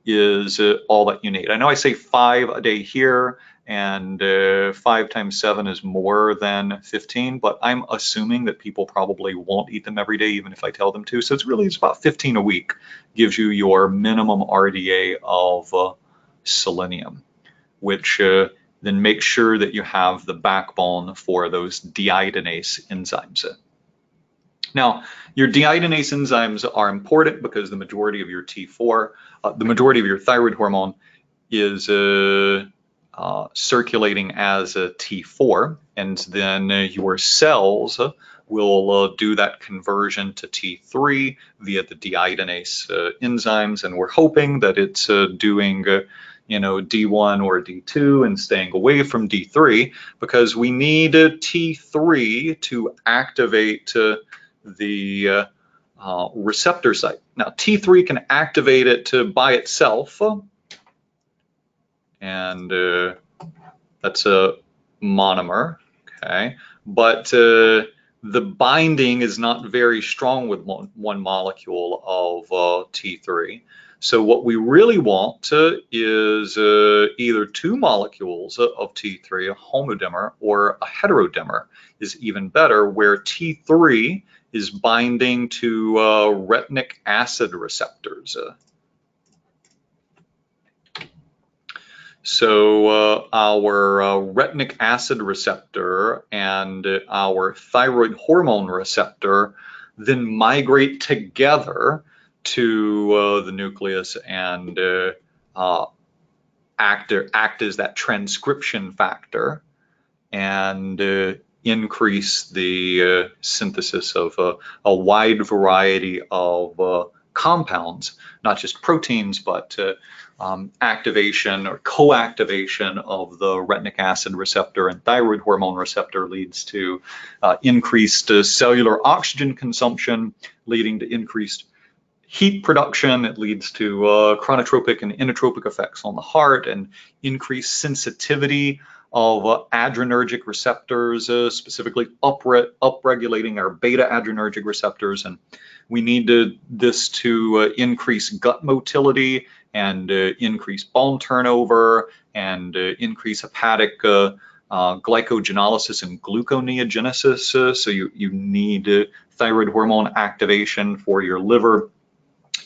S1: is all that you need. I know I say 5 a day here, and 5 times 7 is more than 15, but I'm assuming that people probably won't eat them every day, even if I tell them to. So it's about 15 a week gives you your minimum RDA of selenium, which then make sure that you have the backbone for those deiodinase enzymes. Now, your deiodinase enzymes are important because the majority of your T4, the majority of your thyroid hormone is circulating as a T4, and then your cells will do that conversion to T3 via the deiodinase enzymes, and we're hoping that it's doing D1 or D2 and staying away from D3, because we need T3 to activate the receptor site. Now, T3 can activate it by itself, and that's a monomer, okay? But the binding is not very strong with one molecule of T3. So what we really want is either 2 molecules of T3, a homodimer, or a heterodimer is even better, where T3 is binding to retinic acid receptors. So our retinic acid receptor and our thyroid hormone receptor then migrate together to the nucleus and act as that transcription factor and increase the synthesis of a wide variety of compounds, not just proteins, but activation or co-activation of the retinic acid receptor and thyroid hormone receptor leads to increased cellular oxygen consumption, leading to increased heat production. It leads to chronotropic and inotropic effects on the heart and increased sensitivity of adrenergic receptors, specifically upregulating our beta adrenergic receptors. And we need this to increase gut motility and increase bone turnover and increase hepatic glycogenolysis and gluconeogenesis. So you need thyroid hormone activation for your liver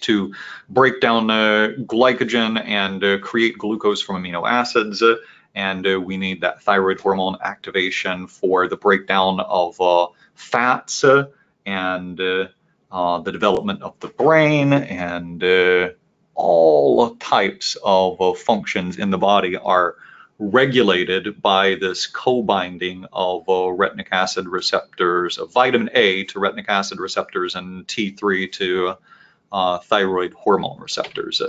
S1: to break down glycogen and create glucose from amino acids. And we need that thyroid hormone activation for the breakdown of fats and the development of the brain, and all types of functions in the body are regulated by this co-binding of retinic acid receptors, of vitamin A to retinic acid receptors and T3 to thyroid hormone receptors.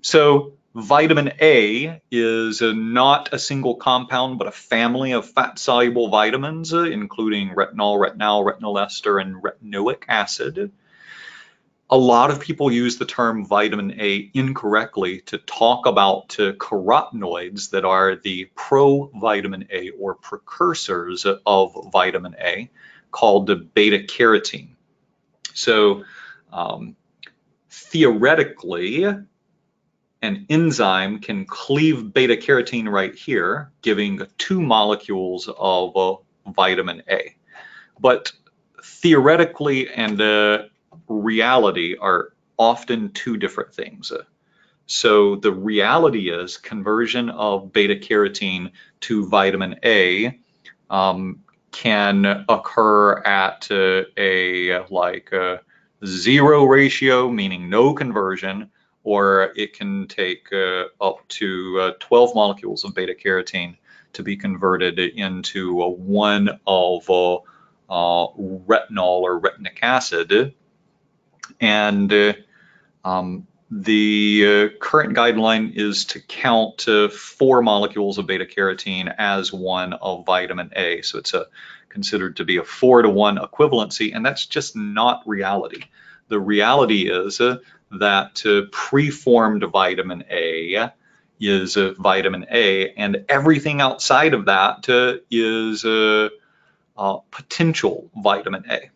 S1: So vitamin A is not a single compound, but a family of fat-soluble vitamins, including retinol, retinal, retinol ester, and retinoic acid. A lot of people use the term vitamin A incorrectly to talk about carotenoids that are the pro-vitamin A or precursors of vitamin A, called the beta-carotene. So theoretically, an enzyme can cleave beta-carotene right here, giving 2 molecules of vitamin A. But theoretically and reality are often 2 different things. So the reality is conversion of beta-carotene to vitamin A can occur at a 0 ratio, meaning no conversion, or it can take up to 12 molecules of beta-carotene to be converted into one of retinol or retinic acid. And the current guideline is to count 4 molecules of beta-carotene as one of vitamin A. So it's considered to be a 4-to-1 equivalency, and that's just not reality. The reality is that preformed vitamin A is vitamin A, and everything outside of that is potential vitamin A.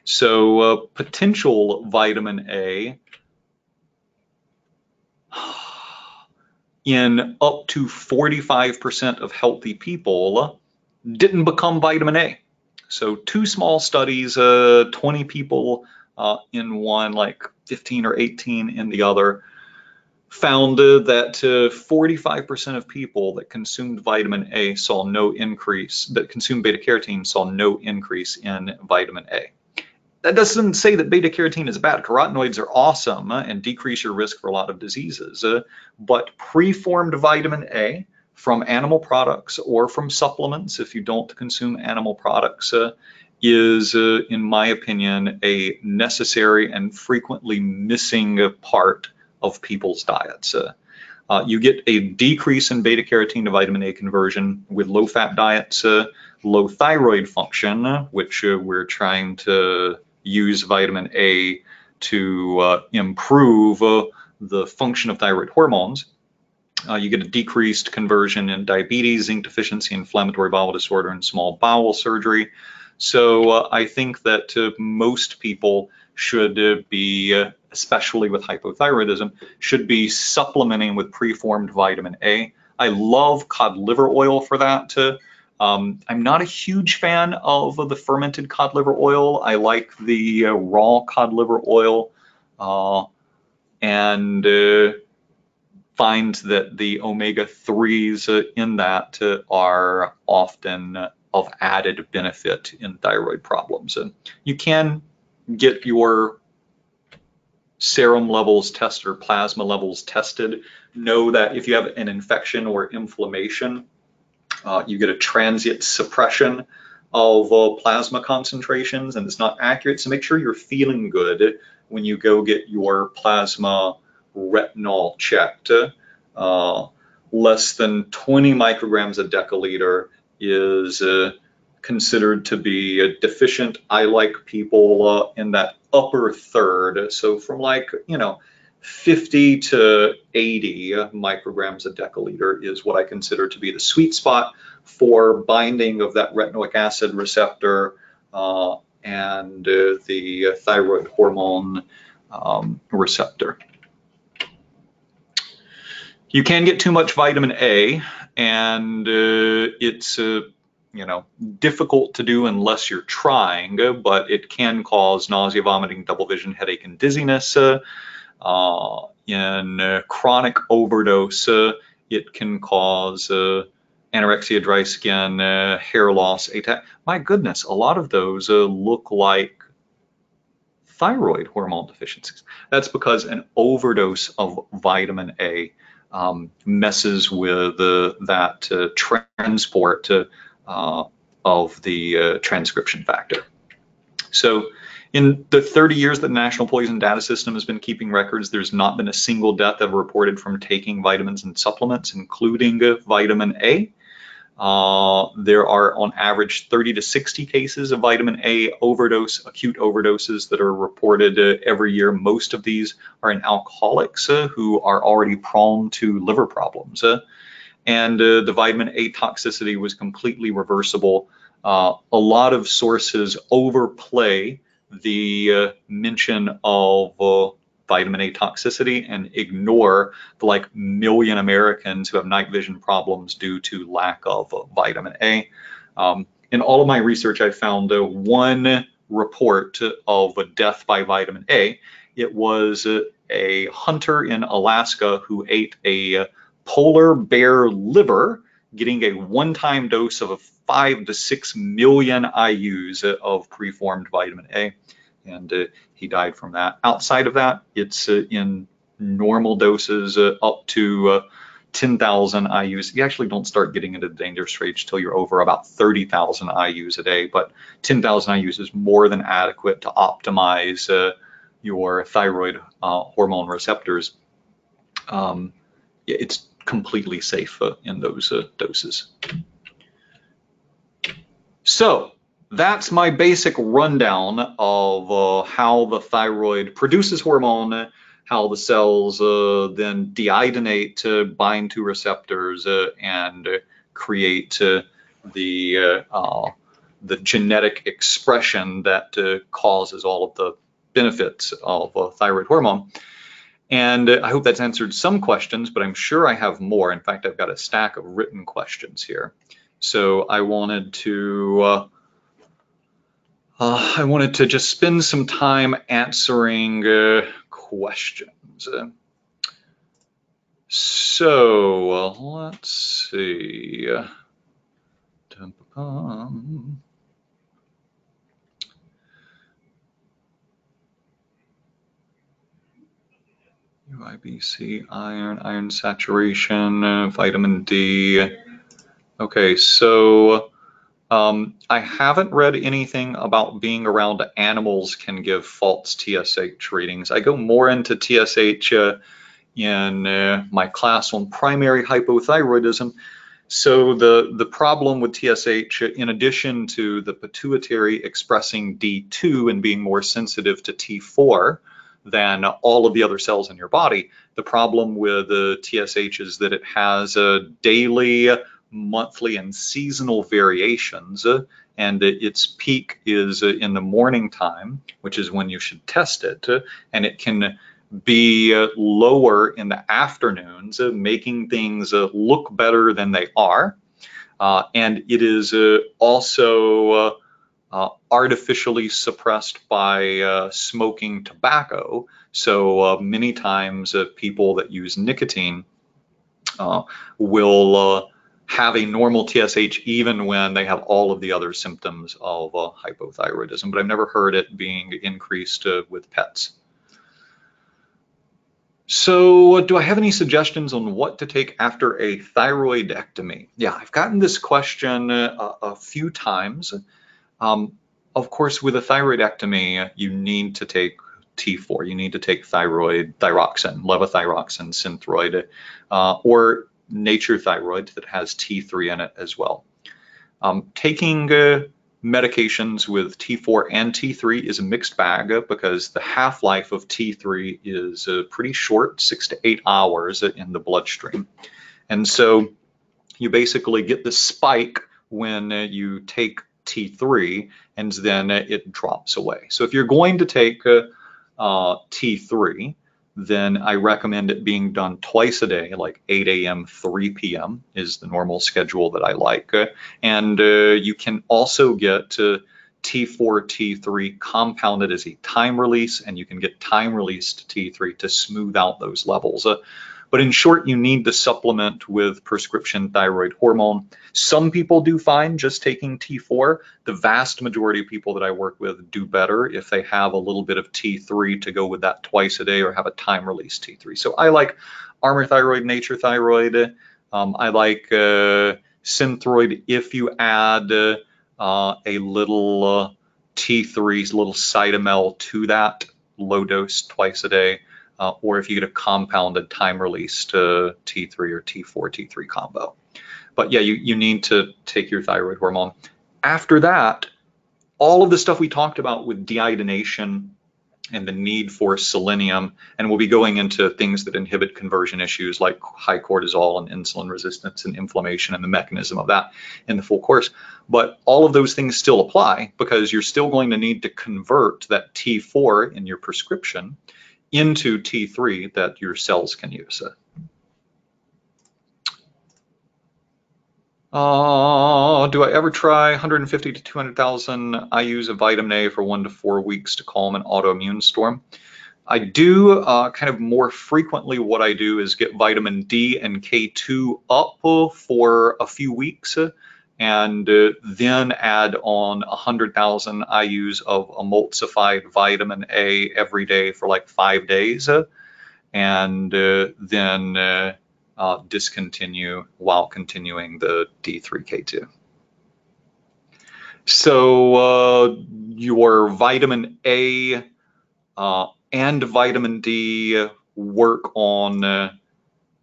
S1: So potential vitamin A in up to 45% of healthy people didn't become vitamin A. So 2 small studies, 20 people in one, like 15 or 18 in the other, found that 45% of people that consumed vitamin A saw no increase, that consumed beta-carotene saw no increase in vitamin A. That doesn't say that beta-carotene is bad. Carotenoids are awesome and decrease your risk for a lot of diseases, but preformed vitamin A from animal products or from supplements, if you don't consume animal products, is, in my opinion, a necessary and frequently missing part of people's diets. You get a decrease in beta-carotene to vitamin A conversion with low-fat diets, low thyroid function, which we're trying to use vitamin A to improve the function of thyroid hormones. You get a decreased conversion in diabetes, zinc deficiency, inflammatory bowel disorder, and small bowel surgery. So I think that most people should be, especially with hypothyroidism, should be supplementing with preformed vitamin A. I love cod liver oil for that. I'm not a huge fan of the fermented cod liver oil. I like the raw cod liver oil and find that the omega-3s in that are often of added benefit in thyroid problems. And you can get your serum levels tested or plasma levels tested. Know that if you have an infection or inflammation, you get a transient suppression of plasma concentrations, and it's not accurate. So make sure you're feeling good when you go get your plasma retinol checked. Less than 20 micrograms a deciliter is considered to be deficient. I like people in that upper third, so from like, 50 to 80 micrograms a deciliter is what I consider to be the sweet spot for binding of that retinoic acid receptor and the thyroid hormone receptor. You can get too much vitamin A, and it's difficult to do unless you're trying, but it can cause nausea, vomiting, double vision, headache, and dizziness. In chronic overdose, it can cause anorexia, dry skin, hair loss, my goodness, a lot of those look like thyroid hormone deficiencies. That's because an overdose of vitamin A messes with that transport of the transcription factor. So in the 30 years that the National Poison Data System has been keeping records, there's not been a single death ever reported from taking vitamins and supplements, including vitamin A. There are on average 30 to 60 cases of vitamin A overdose, acute overdoses that are reported every year. Most of these are in alcoholics who are already prone to liver problems. And the vitamin A toxicity was completely reversible. A lot of sources overplay the mention of vitamin A toxicity and ignore the like million Americans who have night vision problems due to lack of vitamin A. In all of my research, I found one report of a death by vitamin A. It was a hunter in Alaska who ate a polar bear liver, getting a one-time dose of 5 to 6 million IUs of preformed vitamin A, and he died from that. Outside of that, it's in normal doses up to 10,000 IUs. You actually don't start getting into the dangerous stage till you're over about 30,000 IUs a day, but 10,000 IUs is more than adequate to optimize your thyroid hormone receptors. It's completely safe in those doses. So that's my basic rundown of how the thyroid produces hormone, how the cells then deiodinate to bind to receptors and create the genetic expression that causes all of the benefits of thyroid hormone. And I hope that's answered some questions, but I'm sure I have more. In fact, I've got a stack of written questions here. So I wanted to just spend some time answering questions. So let's see. UIBC, iron saturation, vitamin D. Okay, so I haven't read anything about being around animals can give false TSH readings. I go more into TSH in my class on primary hypothyroidism. So the problem with TSH, in addition to the pituitary expressing D2 and being more sensitive to T4 than all of the other cells in your body, the problem with the TSH is that it has daily, monthly, and seasonal variations, and its peak is in the morning time, which is when you should test it, and it can be lower in the afternoons, making things look better than they are, and it is also artificially suppressed by smoking tobacco. So many times people that use nicotine will have a normal TSH even when they have all of the other symptoms of hypothyroidism, but I've never heard it being increased with pets. So do I have any suggestions on what to take after a thyroidectomy? Yeah, I've gotten this question a few times. Of course, with a thyroidectomy, you need to take T4. You need to take thyroid, thyroxine, levothyroxine, Synthroid, or nature thyroid that has T3 in it as well. Taking medications with T4 and T3 is a mixed bag because the half-life of T3 is pretty short, 6 to 8 hours in the bloodstream. And so you basically get the spike when you take T3, and then it drops away. So if you're going to take T3, then I recommend it being done twice a day, like 8 a.m., 3 p.m. is the normal schedule that I like. And you can also get T4, T3 compounded as a time release, and you can get time released T3 to smooth out those levels. But in short, you need to supplement with prescription thyroid hormone. Some people do fine just taking T4. The vast majority of people that I work with do better if they have a little bit of T3 to go with that twice a day or have a time release T3. So I like Armour Thyroid, Nature Thyroid. I like Synthroid if you add a little T3, little Cytomel to that, low dose twice a day. Or if you get a compounded time released T3 or T4, T3 combo. But yeah, you need to take your thyroid hormone. After that, all of the stuff we talked about with deiodination and the need for selenium, and we'll be going into things that inhibit conversion issues like high cortisol and insulin resistance and inflammation and the mechanism of that in the full course. But all of those things still apply because you're still going to need to convert that T4 in your prescription into T3 that your cells can use. Do I ever try 150 to 200,000 IUs of vitamin A for 1 to 4 weeks to calm an autoimmune storm? I do kind of more frequently. What I do is get vitamin D and K2 up for a few weeks and then add on 100,000 IUs of emulsified vitamin A every day for like 5 days, and then discontinue while continuing the D3K2. So your vitamin A and vitamin D work on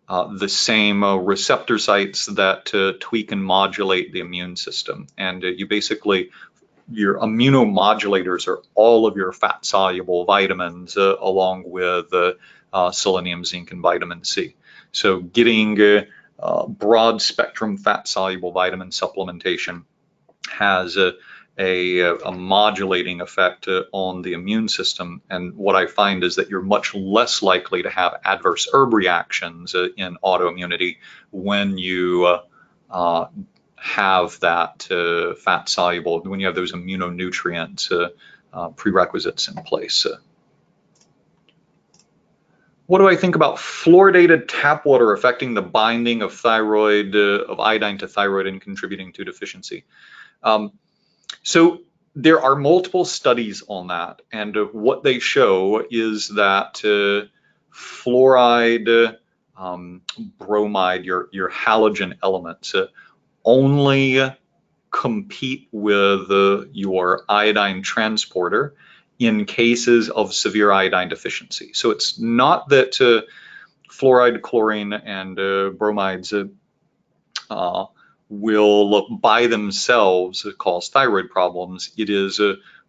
S1: the same receptor sites that tweak and modulate the immune system. And you basically, your immunomodulators are all of your fat-soluble vitamins along with selenium, zinc, and vitamin C. So getting broad spectrum fat-soluble vitamin supplementation has a modulating effect on the immune system. And what I find is that you're much less likely to have adverse herb reactions in autoimmunity when you have that fat soluble, when you have those immunonutrient prerequisites in place. What do I think about fluoridated tap water affecting the binding of thyroid, of iodine to thyroid and contributing to deficiency? So there are multiple studies on that, and what they show is that fluoride, bromide, your halogen elements, only compete with your iodine transporter in cases of severe iodine deficiency. So it's not that fluoride, chlorine, and bromides will by themselves cause thyroid problems. It is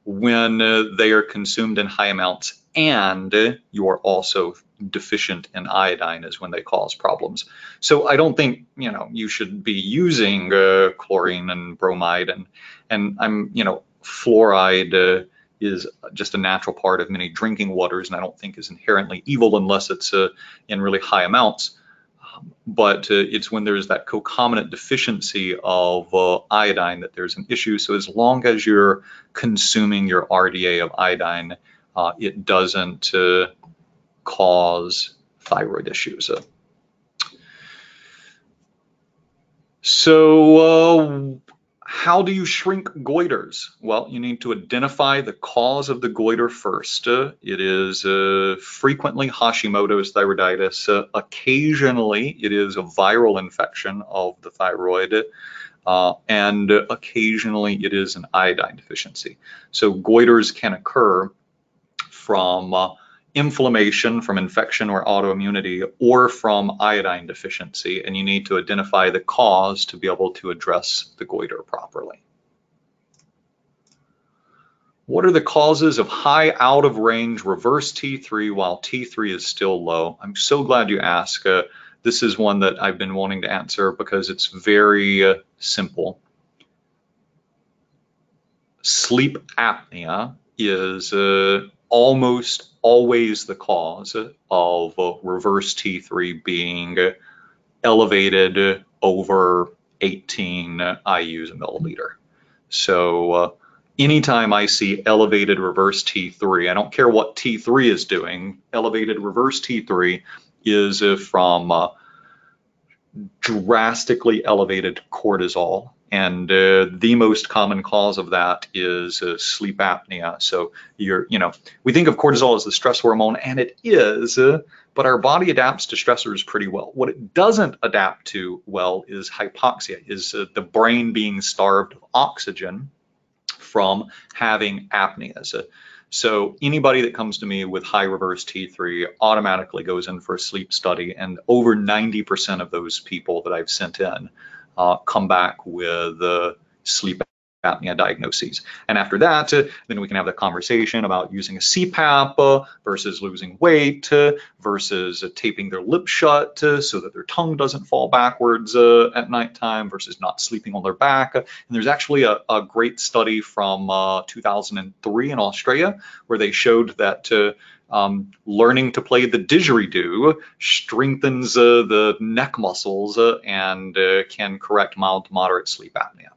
S1: when they are consumed in high amounts and you are also deficient in iodine is when they cause problems. So I don't think you should be using chlorine and bromide, and fluoride is just a natural part of many drinking waters, and I don't think is inherently evil unless it's in really high amounts. But it's when there's that concomitant deficiency of iodine that there's an issue. So as long as you're consuming your RDA of iodine, it doesn't cause thyroid issues. So how do you shrink goiters? Well, you need to identify the cause of the goiter first. It is frequently Hashimoto's thyroiditis. Occasionally, it is a viral infection of the thyroid. And occasionally, it is an iodine deficiency. So goiters can occur from inflammation, from infection or autoimmunity, or from iodine deficiency, and you need to identify the cause to be able to address the goiter properly. What are the causes of high out of range reverse T3 while T3 is still low? I'm so glad you asked. This is one that I've been wanting to answer because it's very simple. Sleep apnea is almost always the cause of reverse T3 being elevated over 18 IUs a milliliter. So anytime I see elevated reverse T3, I don't care what T3 is doing, elevated reverse T3 is from drastically elevated cortisol. And the most common cause of that is sleep apnea. So we think of cortisol as the stress hormone, and it is, but our body adapts to stressors pretty well. What it doesn't adapt to well is hypoxia, is the brain being starved of oxygen from having apneas. So anybody that comes to me with high reverse T3 automatically goes in for a sleep study, and over 90% of those people that I've sent in come back with sleep apnea diagnoses. And after that, then we can have the conversation about using a CPAP versus losing weight versus taping their lips shut so that their tongue doesn't fall backwards at nighttime versus not sleeping on their back. And there's actually a great study from 2003 in Australia where they showed that learning to play the didgeridoo strengthens the neck muscles and can correct mild to moderate sleep apnea.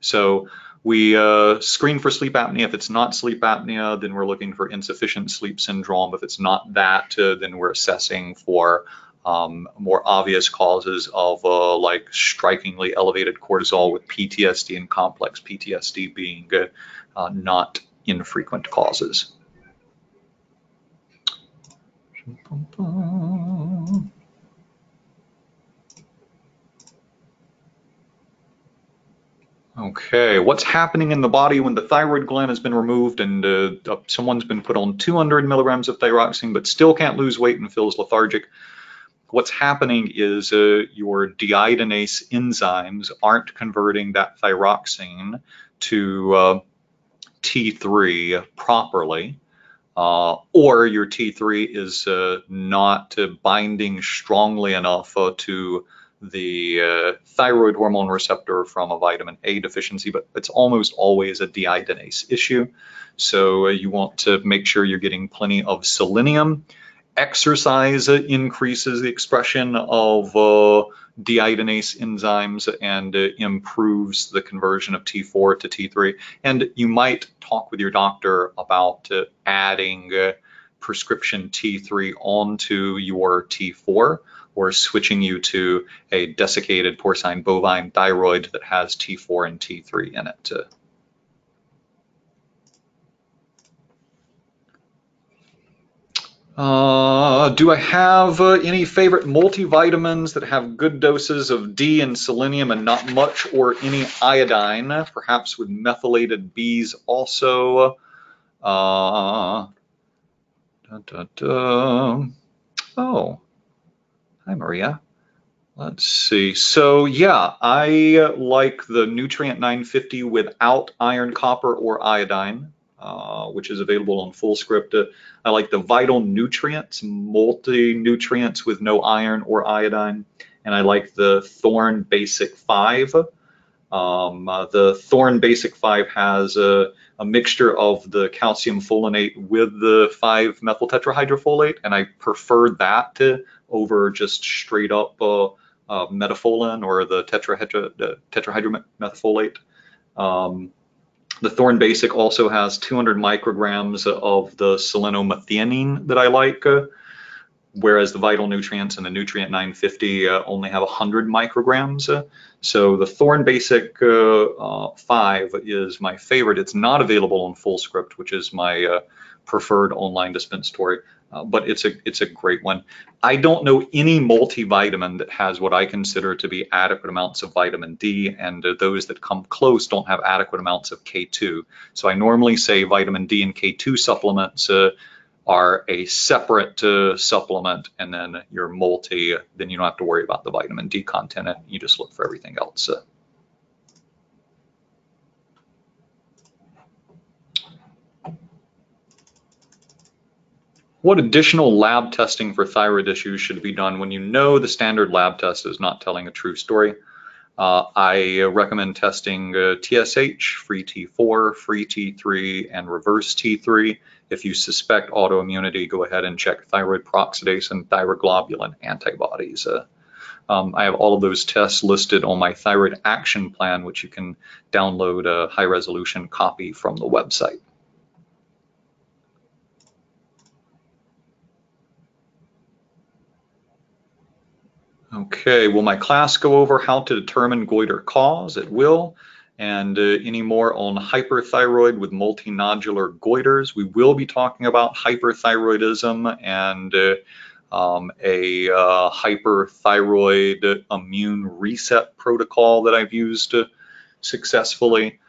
S1: So we screen for sleep apnea. If it's not sleep apnea, then we're looking for insufficient sleep syndrome. If it's not that, then we're assessing for more obvious causes of like strikingly elevated cortisol with PTSD and complex PTSD being not infrequent causes. Okay, what's happening in the body when the thyroid gland has been removed and someone's been put on 200 milligrams of thyroxine but still can't lose weight and feels lethargic? What's happening is your deiodinase enzymes aren't converting that thyroxine to T3 properly. Or your T3 is not binding strongly enough to the thyroid hormone receptor from a vitamin A deficiency, but it's almost always a deiodinase issue. So you want to make sure you're getting plenty of selenium. Exercise increases the expression of deiodinase enzymes and improves the conversion of T4 to T3. And you might talk with your doctor about adding prescription T3 onto your T4 or switching you to a desiccated porcine bovine thyroid that has T4 and T3 in it. Do I have any favorite multivitamins that have good doses of D and selenium and not much or any iodine, perhaps with methylated Bs also? Oh, hi Maria. Let's see. So yeah, I like the Nutrient 950 without iron, copper, or iodine. Which is available on Fullscript. I like the Vital Nutrients, multi-nutrients with no iron or iodine. And I like the Thorne Basic 5. The Thorne Basic 5 has a mixture of the calcium folinate with the 5-methyl tetrahydrofolate, and I prefer that over just straight up metafolin or the tetrahydromethylfolate. The Thorne Basic also has 200 micrograms of the selenomethionine that I like, whereas the Vital Nutrients and the Nutrient 950 only have 100 micrograms. So the Thorne Basic 5 is my favorite. It's not available on Fullscript, which is my preferred online dispensatory, but it's a great one. I don't know any multivitamin that has what I consider to be adequate amounts of vitamin D, and those that come close don't have adequate amounts of K2. So I normally say vitamin D and K2 supplements are a separate supplement, and then your multi, then you don't have to worry about the vitamin D content. You just look for everything else. What additional lab testing for thyroid issues should be done when you know the standard lab test is not telling a true story? I recommend testing TSH, free T4, free T3, and reverse T3. If you suspect autoimmunity, go ahead and check thyroid peroxidase and thyroglobulin antibodies. I have all of those tests listed on my thyroid action plan, which you can download a high-resolution copy from the website. Okay, will my class go over how to determine goiter cause? It will. And any more on hyperthyroid with multinodular goiters? We will be talking about hyperthyroidism and a hyperthyroid immune reset protocol that I've used successfully.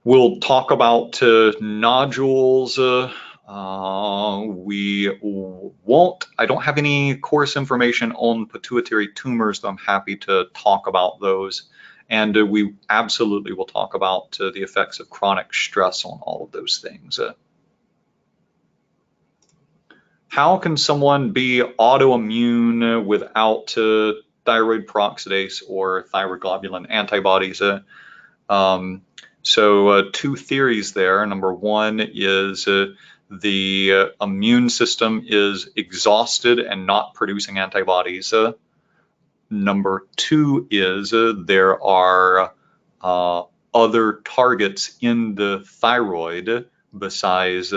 S1: We'll talk about nodules. I don't have any course information on pituitary tumors, though I'm happy to talk about those. And we absolutely will talk about the effects of chronic stress on all of those things. How can someone be autoimmune without thyroid peroxidase or thyroglobulin antibodies? So two theories there. Number one is the immune system is exhausted and not producing antibodies. Number two is there are other targets in the thyroid besides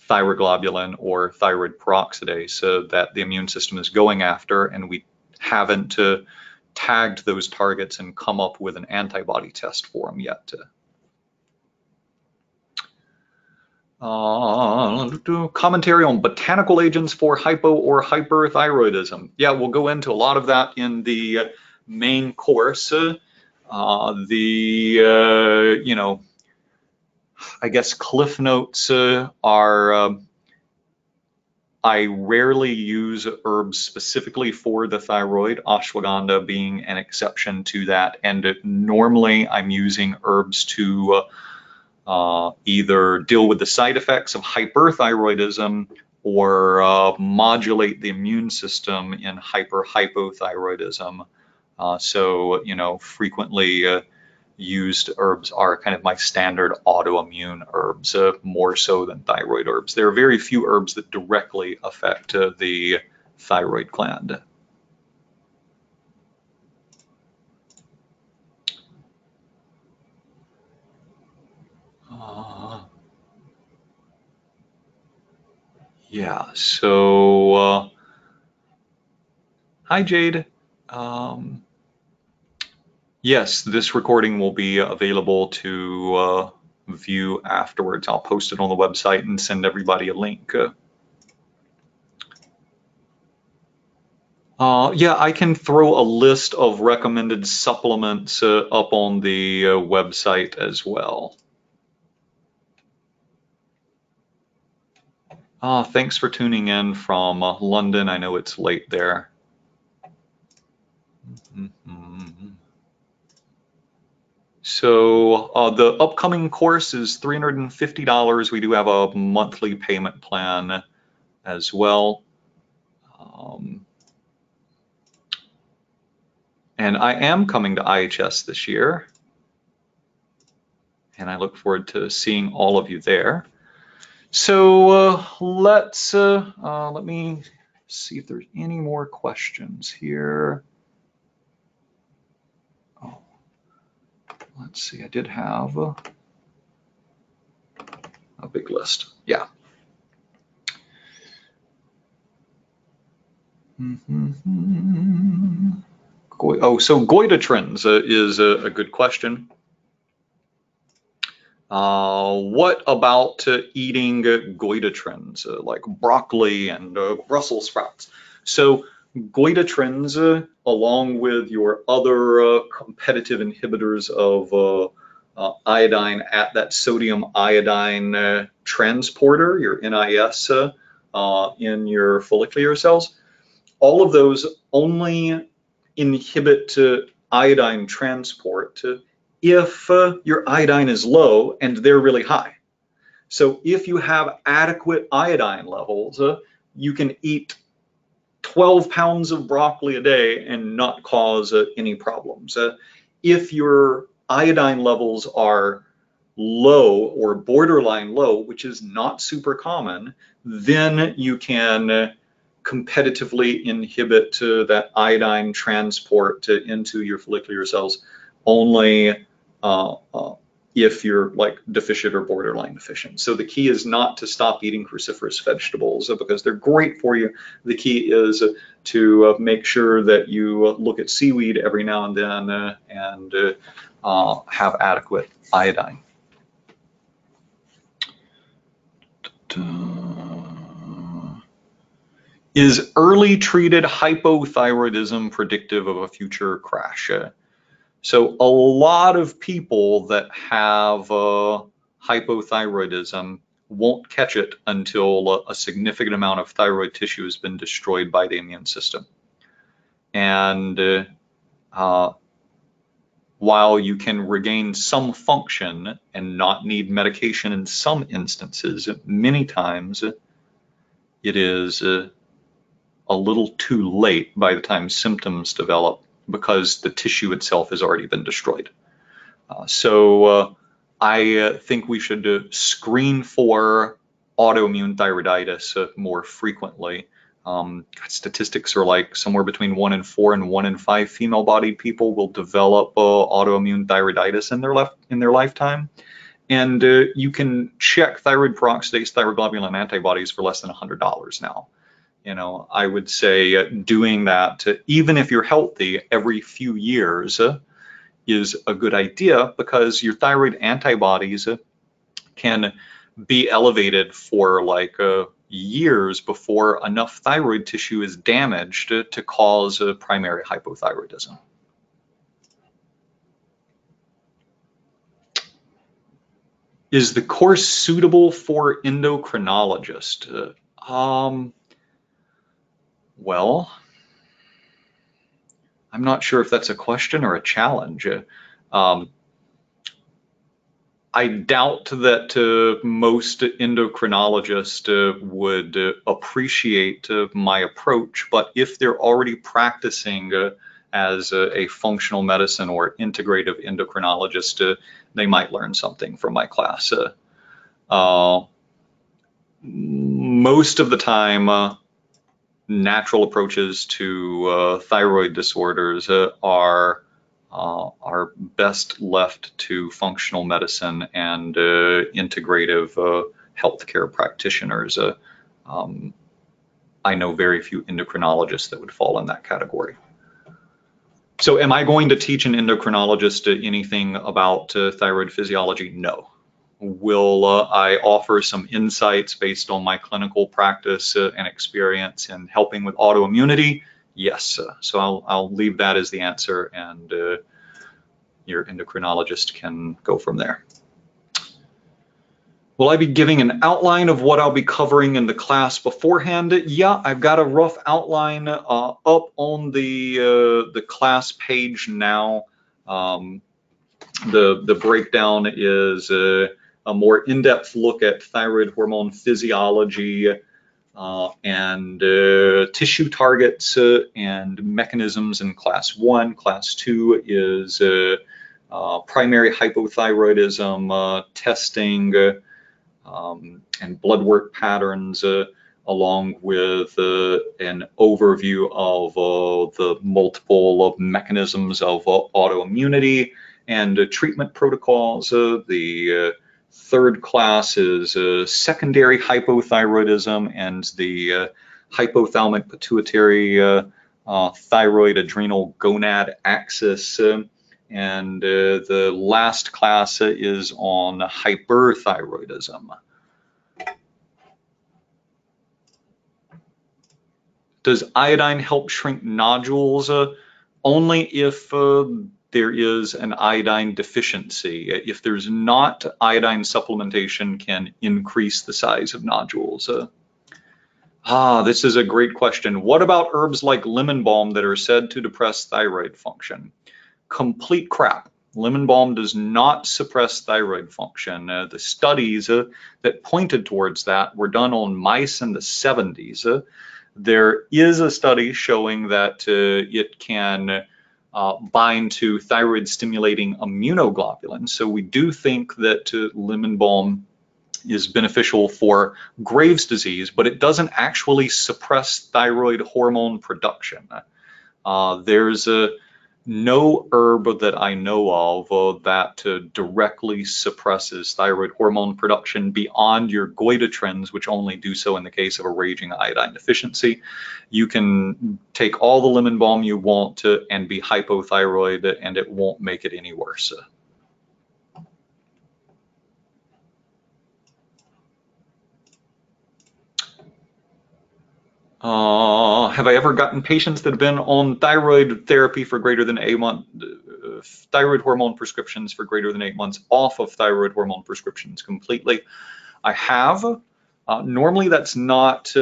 S1: thyroglobulin or thyroid peroxidase that the immune system is going after, and we haven't tagged those targets and come up with an antibody test for them yet. Commentary on botanical agents for hypo or hyperthyroidism. Yeah, we'll go into a lot of that in the main course. I guess cliff notes are I rarely use herbs specifically for the thyroid, ashwagandha being an exception to that. And normally I'm using herbs to either deal with the side effects of hyperthyroidism or modulate the immune system in hypothyroidism. So, frequently used herbs are kind of my standard autoimmune herbs, more so than thyroid herbs. There are very few herbs that directly affect the thyroid gland. Yeah, so hi Jade. Yes, this recording will be available to view afterwards. I'll post it on the website and send everybody a link. Yeah, I can throw a list of recommended supplements up on the website as well. Thanks for tuning in from London. I know it's late there. So the upcoming course is $350. We do have a monthly payment plan as well. And I am coming to IHS this year, and I look forward to seeing all of you there. So let me see if there's any more questions here. Oh, let's see, I did have a big list. Yeah. Oh, so goiter trends is a good question. What about eating goitrogens like broccoli and Brussels sprouts? So goitrogens, along with your other competitive inhibitors of iodine at that sodium iodine transporter, your NIS, in your follicular cells, all of those only inhibit iodine transport if your iodine is low and they're really high. So if you have adequate iodine levels, you can eat 12 pounds of broccoli a day and not cause any problems. If your iodine levels are low or borderline low, which is not super common, then you can competitively inhibit that iodine transport into your follicular cells only if you're like deficient or borderline deficient. So the key is not to stop eating cruciferous vegetables because they're great for you. The key is to make sure that you look at seaweed every now and then and have adequate iodine. Is early treated hypothyroidism predictive of a future crash? So a lot of people that have hypothyroidism won't catch it until a significant amount of thyroid tissue has been destroyed by the immune system. And while you can regain some function and not need medication in some instances, many times it is a little too late by the time symptoms develop because the tissue itself has already been destroyed. So I think we should screen for autoimmune thyroiditis more frequently. Statistics are like somewhere between 1 in 4 and 1 in 5 female-bodied people will develop autoimmune thyroiditis in their lifetime. And you can check thyroid peroxidase, thyroglobulin antibodies for less than $100 now. You know, I would say doing that, even if you're healthy, every few years is a good idea because your thyroid antibodies can be elevated for like years before enough thyroid tissue is damaged to cause primary hypothyroidism. Is the course suitable for endocrinologist? Well, I'm not sure if that's a question or a challenge. I doubt that most endocrinologists would appreciate my approach, but if they're already practicing as a functional medicine or integrative endocrinologist, they might learn something from my class. Most of the time, natural approaches to thyroid disorders are best left to functional medicine and integrative healthcare practitioners. I know very few endocrinologists that would fall in that category. So am I going to teach an endocrinologist anything about thyroid physiology? No. Will I offer some insights based on my clinical practice and experience in helping with autoimmunity? Yes. So I'll leave that as the answer, and your endocrinologist can go from there. Will I be giving an outline of what I'll be covering in the class beforehand? Yeah, I've got a rough outline up on the class page now. The breakdown is a more in-depth look at thyroid hormone physiology and tissue targets and mechanisms in class 1. Class 2 is primary hypothyroidism testing and blood work patterns, along with an overview of the multiple mechanisms of autoimmunity and treatment protocols. The third class is secondary hypothyroidism and the hypothalamic pituitary thyroid adrenal gonad axis And the last class is on hyperthyroidism. Does iodine help shrink nodules? Only if there is an iodine deficiency. If there's not, iodine supplementation can increase the size of nodules. This is a great question. What about herbs like lemon balm that are said to depress thyroid function? Complete crap. Lemon balm does not suppress thyroid function. The studies that pointed towards that were done on mice in the 70s. There is a study showing that it can bind to thyroid stimulating immunoglobulin. So we do think that lemon balm is beneficial for Graves' disease, but it doesn't actually suppress thyroid hormone production. There's no herb that I know of that directly suppresses thyroid hormone production beyond your goitrogens, which only do so in the case of a raging iodine deficiency. You can take all the lemon balm you want and be hypothyroid, and it won't make it any worse. Have I ever gotten patients that have been on thyroid therapy for greater than 8 months, thyroid hormone prescriptions for greater than 8 months off of thyroid hormone prescriptions completely? I have. Normally that's not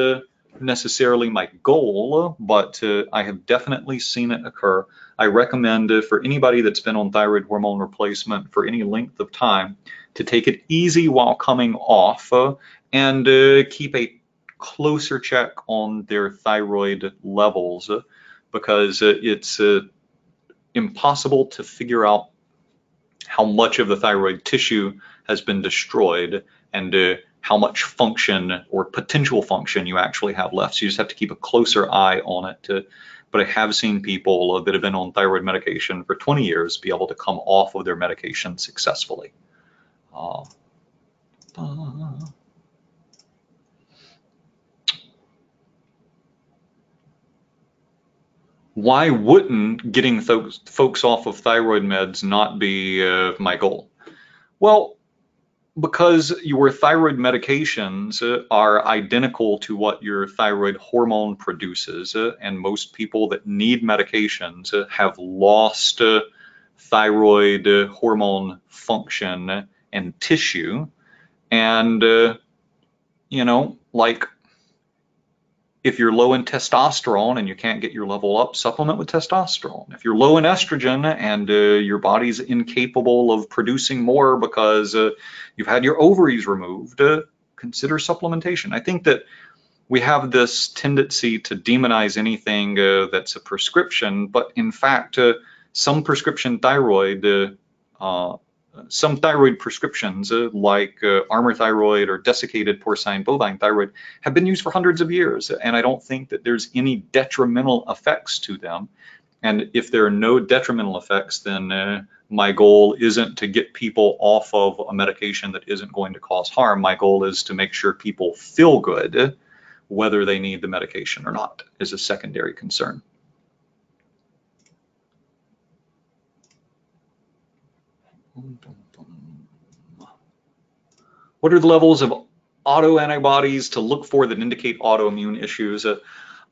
S1: necessarily my goal, but I have definitely seen it occur. I recommend for anybody that's been on thyroid hormone replacement for any length of time to take it easy while coming off and keep a closer check on their thyroid levels, because it's impossible to figure out how much of the thyroid tissue has been destroyed and how much function or potential function you actually have left. So you just have to keep a closer eye on it. But I have seen people that have been on thyroid medication for 20 years be able to come off of their medication successfully. Why wouldn't getting folks off of thyroid meds not be my goal? Well, because your thyroid medications are identical to what your thyroid hormone produces, and most people that need medications have lost thyroid hormone function and tissue. And, you know, like, if you're low in testosterone and you can't get your level up, supplement with testosterone. If you're low in estrogen and your body's incapable of producing more because you've had your ovaries removed, consider supplementation. I think that we have this tendency to demonize anything that's a prescription, but in fact, some prescription thyroid some thyroid prescriptions like Armour thyroid or desiccated porcine bovine thyroid have been used for hundreds of years, and I don't think that there's any detrimental effects to them. And if there are no detrimental effects, then my goal isn't to get people off of a medication that isn't going to cause harm. My goal is to make sure people feel good, whether they need the medication or not, is a secondary concern. What are the levels of autoantibodies to look for that indicate autoimmune issues?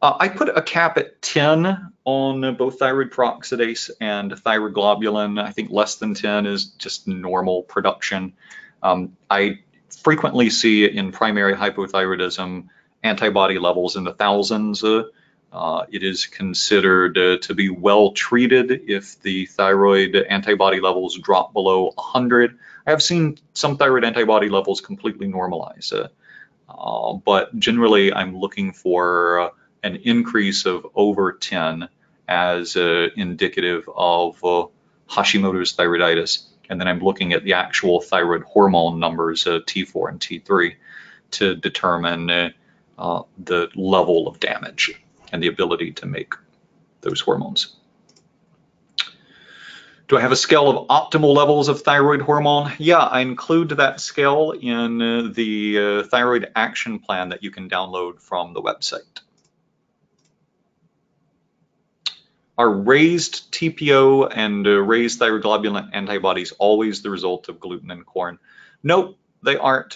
S1: I put a cap at 10 on both thyroid peroxidase and thyroid globulin. I think less than 10 is just normal production. I frequently see in primary hypothyroidism antibody levels in the thousands. It is considered to be well treated if the thyroid antibody levels drop below 100. I have seen some thyroid antibody levels completely normalize, but generally I'm looking for an increase of over 10 as indicative of Hashimoto's thyroiditis. And then I'm looking at the actual thyroid hormone numbers, T4 and T3, to determine the level of damage and the ability to make those hormones. Do I have a scale of optimal levels of thyroid hormone? Yeah, I include that scale in the thyroid action plan that you can download from the website. Are raised TPO and raised thyroid globulin antibodies always the result of gluten and corn? Nope, they aren't.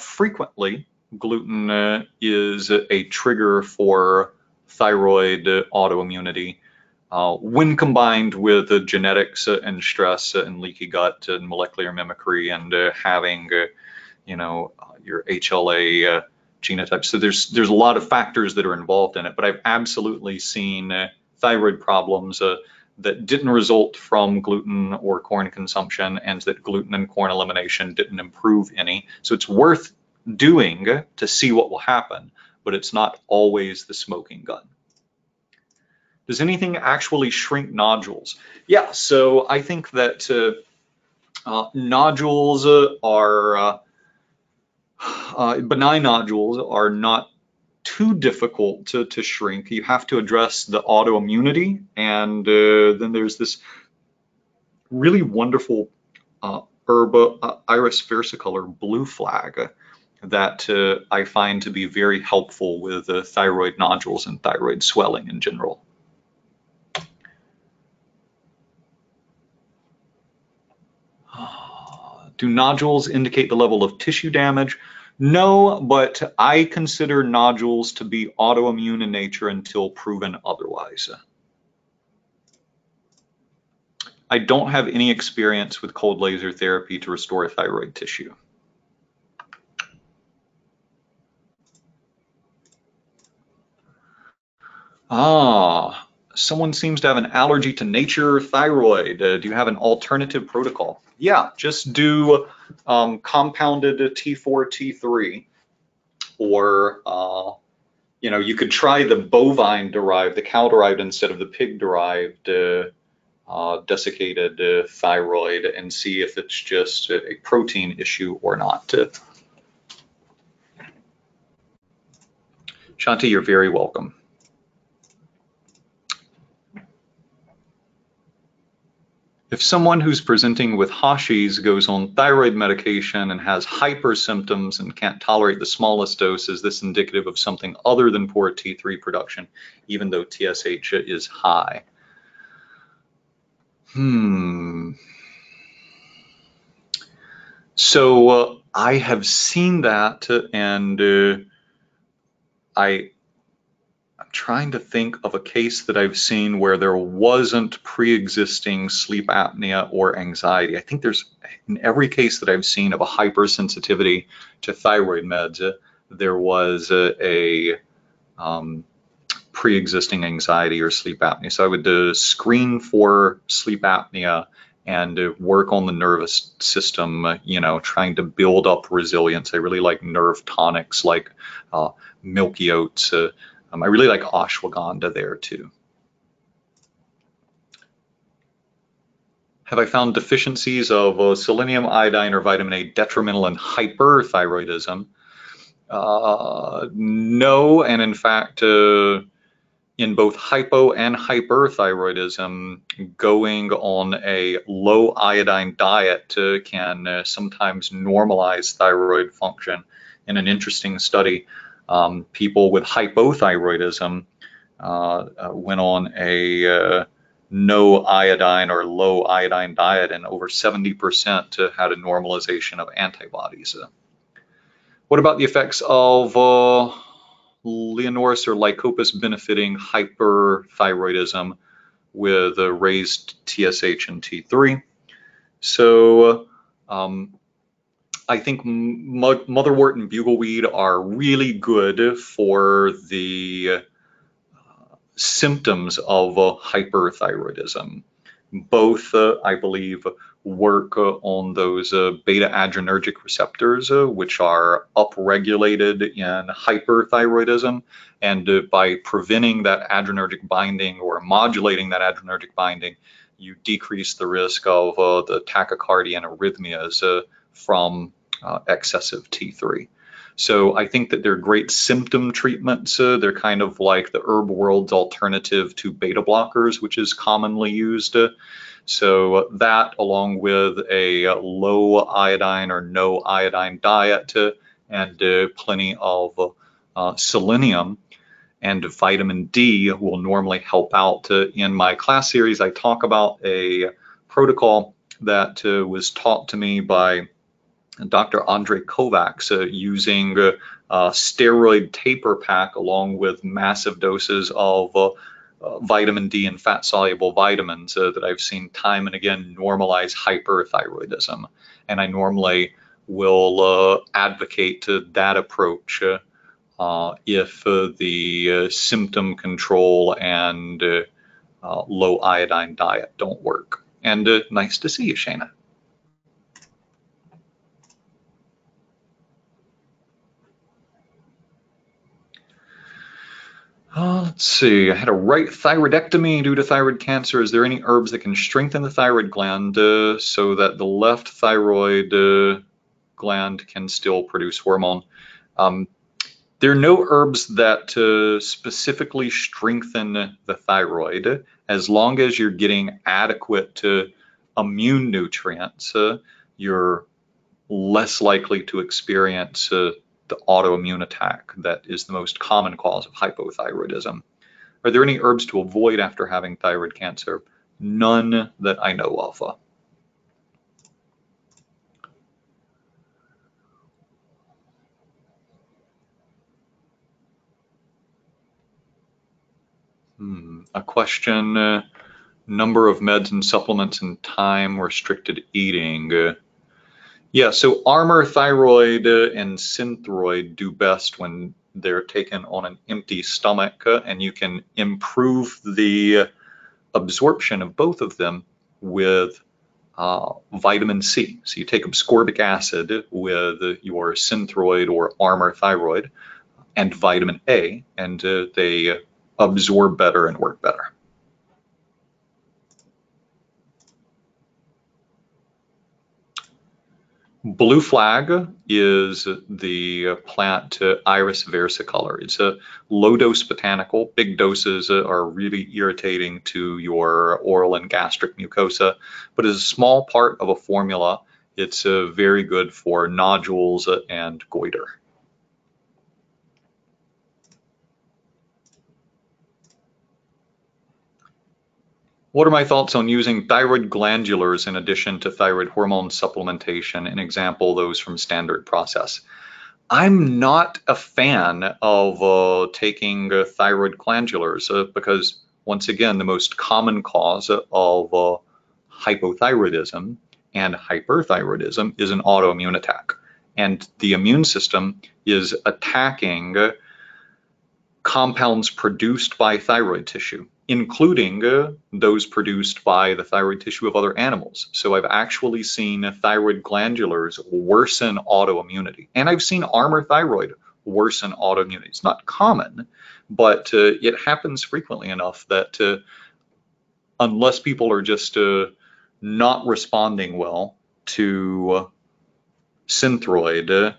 S1: Frequently, gluten is a trigger for thyroid autoimmunity. When combined with genetics and stress and leaky gut and molecular mimicry and having, your HLA genotype. So there's a lot of factors that are involved in it, but I've absolutely seen thyroid problems that didn't result from gluten or corn consumption, and that gluten and corn elimination didn't improve any. So it's worth doing to see what will happen, but it's not always the smoking gun. Does anything actually shrink nodules? Yeah, so I think that nodules are benign nodules are not too difficult to shrink. You have to address the autoimmunity, and then there's this really wonderful herb, Iris versicolor blue flag, that I find to be very helpful with thyroid nodules and thyroid swelling in general. Do nodules indicate the level of tissue damage? No, but I consider nodules to be autoimmune in nature until proven otherwise. I don't have any experience with cold laser therapy to restore thyroid tissue. Someone seems to have an allergy to nature thyroid. Do you have an alternative protocol? Yeah, just do compounded T4, T3, or you could try the bovine-derived, the cow-derived instead of the pig-derived desiccated thyroid, and see if it's just a protein issue or not. Shanti, you're very welcome. If someone who's presenting with Hashis goes on thyroid medication and has hyper symptoms and can't tolerate the smallest dose, is this indicative of something other than poor T3 production, even though TSH is high? So I have seen that, and I'm trying to think of a case that I've seen where there wasn't pre-existing sleep apnea or anxiety. I think there's, in every case that I've seen of a hypersensitivity to thyroid meds, there was a pre-existing anxiety or sleep apnea. So I would screen for sleep apnea and work on the nervous system, trying to build up resilience. I really like nerve tonics like milky oats. I really like ashwagandha there too. Have I found deficiencies of selenium, iodine, or vitamin A detrimental in hyperthyroidism? No, and in fact, in both hypo and hyperthyroidism, going on a low iodine diet can sometimes normalize thyroid function. In an interesting study, people with hypothyroidism went on a no iodine or low iodine diet, and over 70% had a normalization of antibodies. What about the effects of Leonoris or Lycopus benefiting hyperthyroidism with raised TSH and T3? So I think motherwort and bugleweed are really good for the symptoms of hyperthyroidism. Both, I believe, work on those beta adrenergic receptors, which are upregulated in hyperthyroidism. And by preventing that adrenergic binding or modulating that adrenergic binding, you decrease the risk of the tachycardia and arrhythmias from excessive T3. So I think that they're great symptom treatments. They're kind of like the herb world's alternative to beta blockers, which is commonly used. So that, along with a low iodine or no iodine diet and plenty of selenium, and vitamin D will normally help out. In my class series, I talk about a protocol that was taught to me by Dr. Andrei Kovacs using steroid taper pack along with massive doses of vitamin D and fat-soluble vitamins that I've seen time and again normalize hyperthyroidism. And I normally will advocate that approach if the symptom control and low iodine diet don't work. And nice to see you, Shana. Let's see, I had a right thyroidectomy due to thyroid cancer. Is there any herbs that can strengthen the thyroid gland so that the left thyroid gland can still produce hormone? There are no herbs that specifically strengthen the thyroid. As long as you're getting adequate immune nutrients, you're less likely to experience the autoimmune attack that is the most common cause of hypothyroidism. Are there any herbs to avoid after having thyroid cancer? None that I know of. A question, number of meds and supplements and time restricted eating. Yeah, so Armour Thyroid and Synthroid do best when they're taken on an empty stomach, and you can improve the absorption of both of them with vitamin C. So you take ascorbic acid with your Synthroid or Armour Thyroid and vitamin A, and they absorb better and work better. Blue flag is the plant Iris versicolor. It's a low-dose botanical. Big doses are really irritating to your oral and gastric mucosa, but as a small part of a formula, it's very good for nodules and goiter. What are my thoughts on using thyroid glandulars in addition to thyroid hormone supplementation? An example, those from Standard Process. I'm not a fan of taking thyroid glandulars because, once again, the most common cause of hypothyroidism and hyperthyroidism is an autoimmune attack. And the immune system is attacking compounds produced by thyroid tissue, including those produced by the thyroid tissue of other animals. So I've actually seen thyroid glandulars worsen autoimmunity. And I've seen Armour Thyroid worsen autoimmunity. It's not common, but it happens frequently enough that unless people are just not responding well to Synthroid,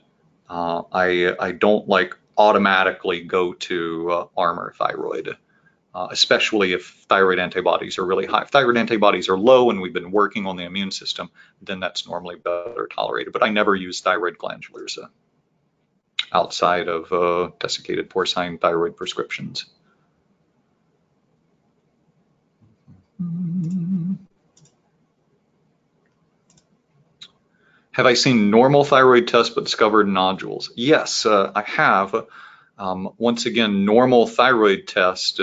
S1: I don't like automatically go to Armour Thyroid. Especially if thyroid antibodies are really high. If thyroid antibodies are low and we've been working on the immune system, then that's normally better tolerated. But I never use thyroid glandulars outside of desiccated porcine thyroid prescriptions. Have I seen normal thyroid tests but discovered nodules? Yes, I have. Once again, normal thyroid test,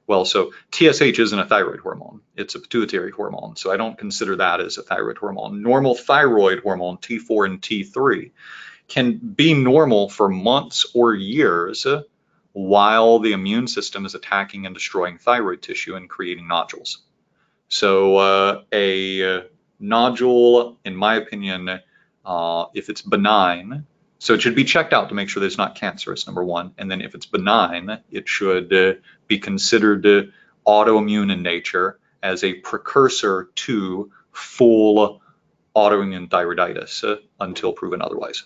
S1: well, so TSH isn't a thyroid hormone. It's a pituitary hormone, so I don't consider that as a thyroid hormone. Normal thyroid hormone, T4 and T3, can be normal for months or years while the immune system is attacking and destroying thyroid tissue and creating nodules. So a nodule, in my opinion, if it's benign, so it should be checked out to make sure that it's not cancerous, number one. And then if it's benign, it should be considered autoimmune in nature as a precursor to full autoimmune thyroiditis until proven otherwise.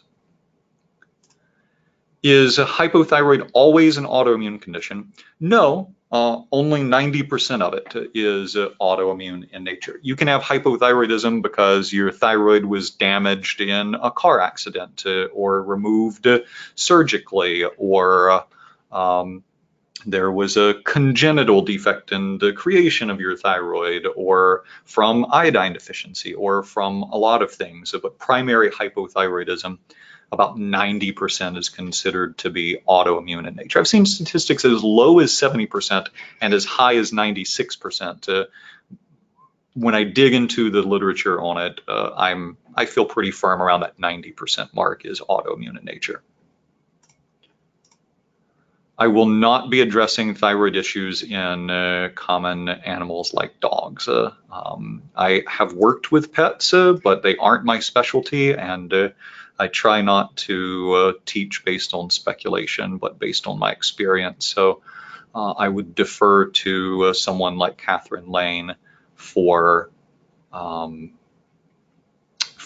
S1: Is hypothyroid always an autoimmune condition? No, only 90% of it is autoimmune in nature. You can have hypothyroidism because your thyroid was damaged in a car accident or removed surgically or there was a congenital defect in the creation of your thyroid, or from iodine deficiency, or from a lot of things. But primary hypothyroidism, about 90% is considered to be autoimmune in nature. I've seen statistics as low as 70% and as high as 96%. When I dig into the literature on it, I feel pretty firm around that 90% mark is autoimmune in nature. I will not be addressing thyroid issues in common animals like dogs. I have worked with pets, but they aren't my specialty, and I try not to teach based on speculation, but based on my experience. So I would defer to someone like Catherine Lane for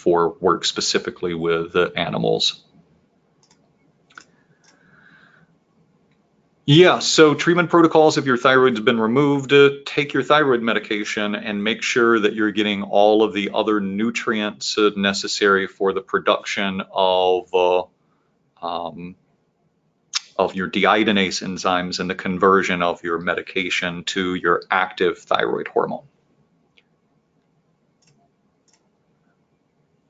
S1: work specifically with animals. Yeah, so treatment protocols, if your thyroid's been removed, take your thyroid medication and make sure that you're getting all of the other nutrients necessary for the production of your deiodinase enzymes and the conversion of your medication to your active thyroid hormone.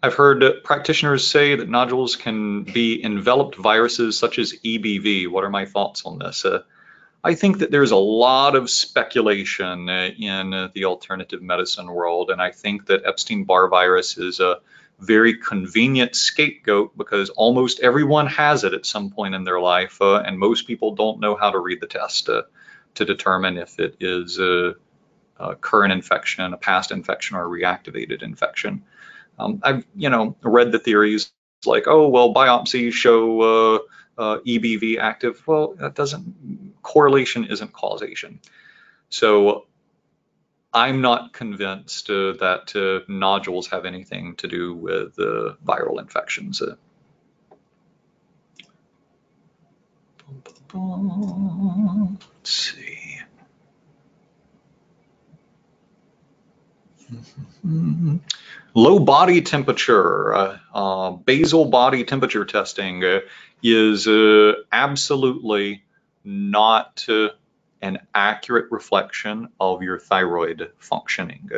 S1: I've heard practitioners say that nodules can be enveloped viruses such as EBV. What are my thoughts on this? I think that there's a lot of speculation in the alternative medicine world, and I think that Epstein-Barr virus is a very convenient scapegoat because almost everyone has it at some point in their life, and most people don't know how to read the test to determine if it is a current infection, a past infection, or a reactivated infection. I've read the theories like, oh, well, biopsies show EBV active. Well, that doesn't, correlation isn't causation. So I'm not convinced that nodules have anything to do with viral infections. Let's see. Low body temperature, basal body temperature testing is absolutely not an accurate reflection of your thyroid functioning.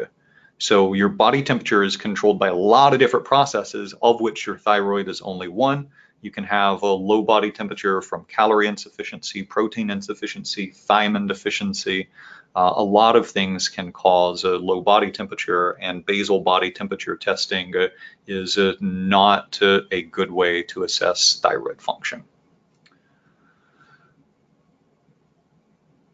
S1: So your body temperature is controlled by a lot of different processes, of which your thyroid is only one. You can have a low body temperature from calorie insufficiency, protein insufficiency, thiamine deficiency. A lot of things can cause a low body temperature, and basal body temperature testing is not a good way to assess thyroid function.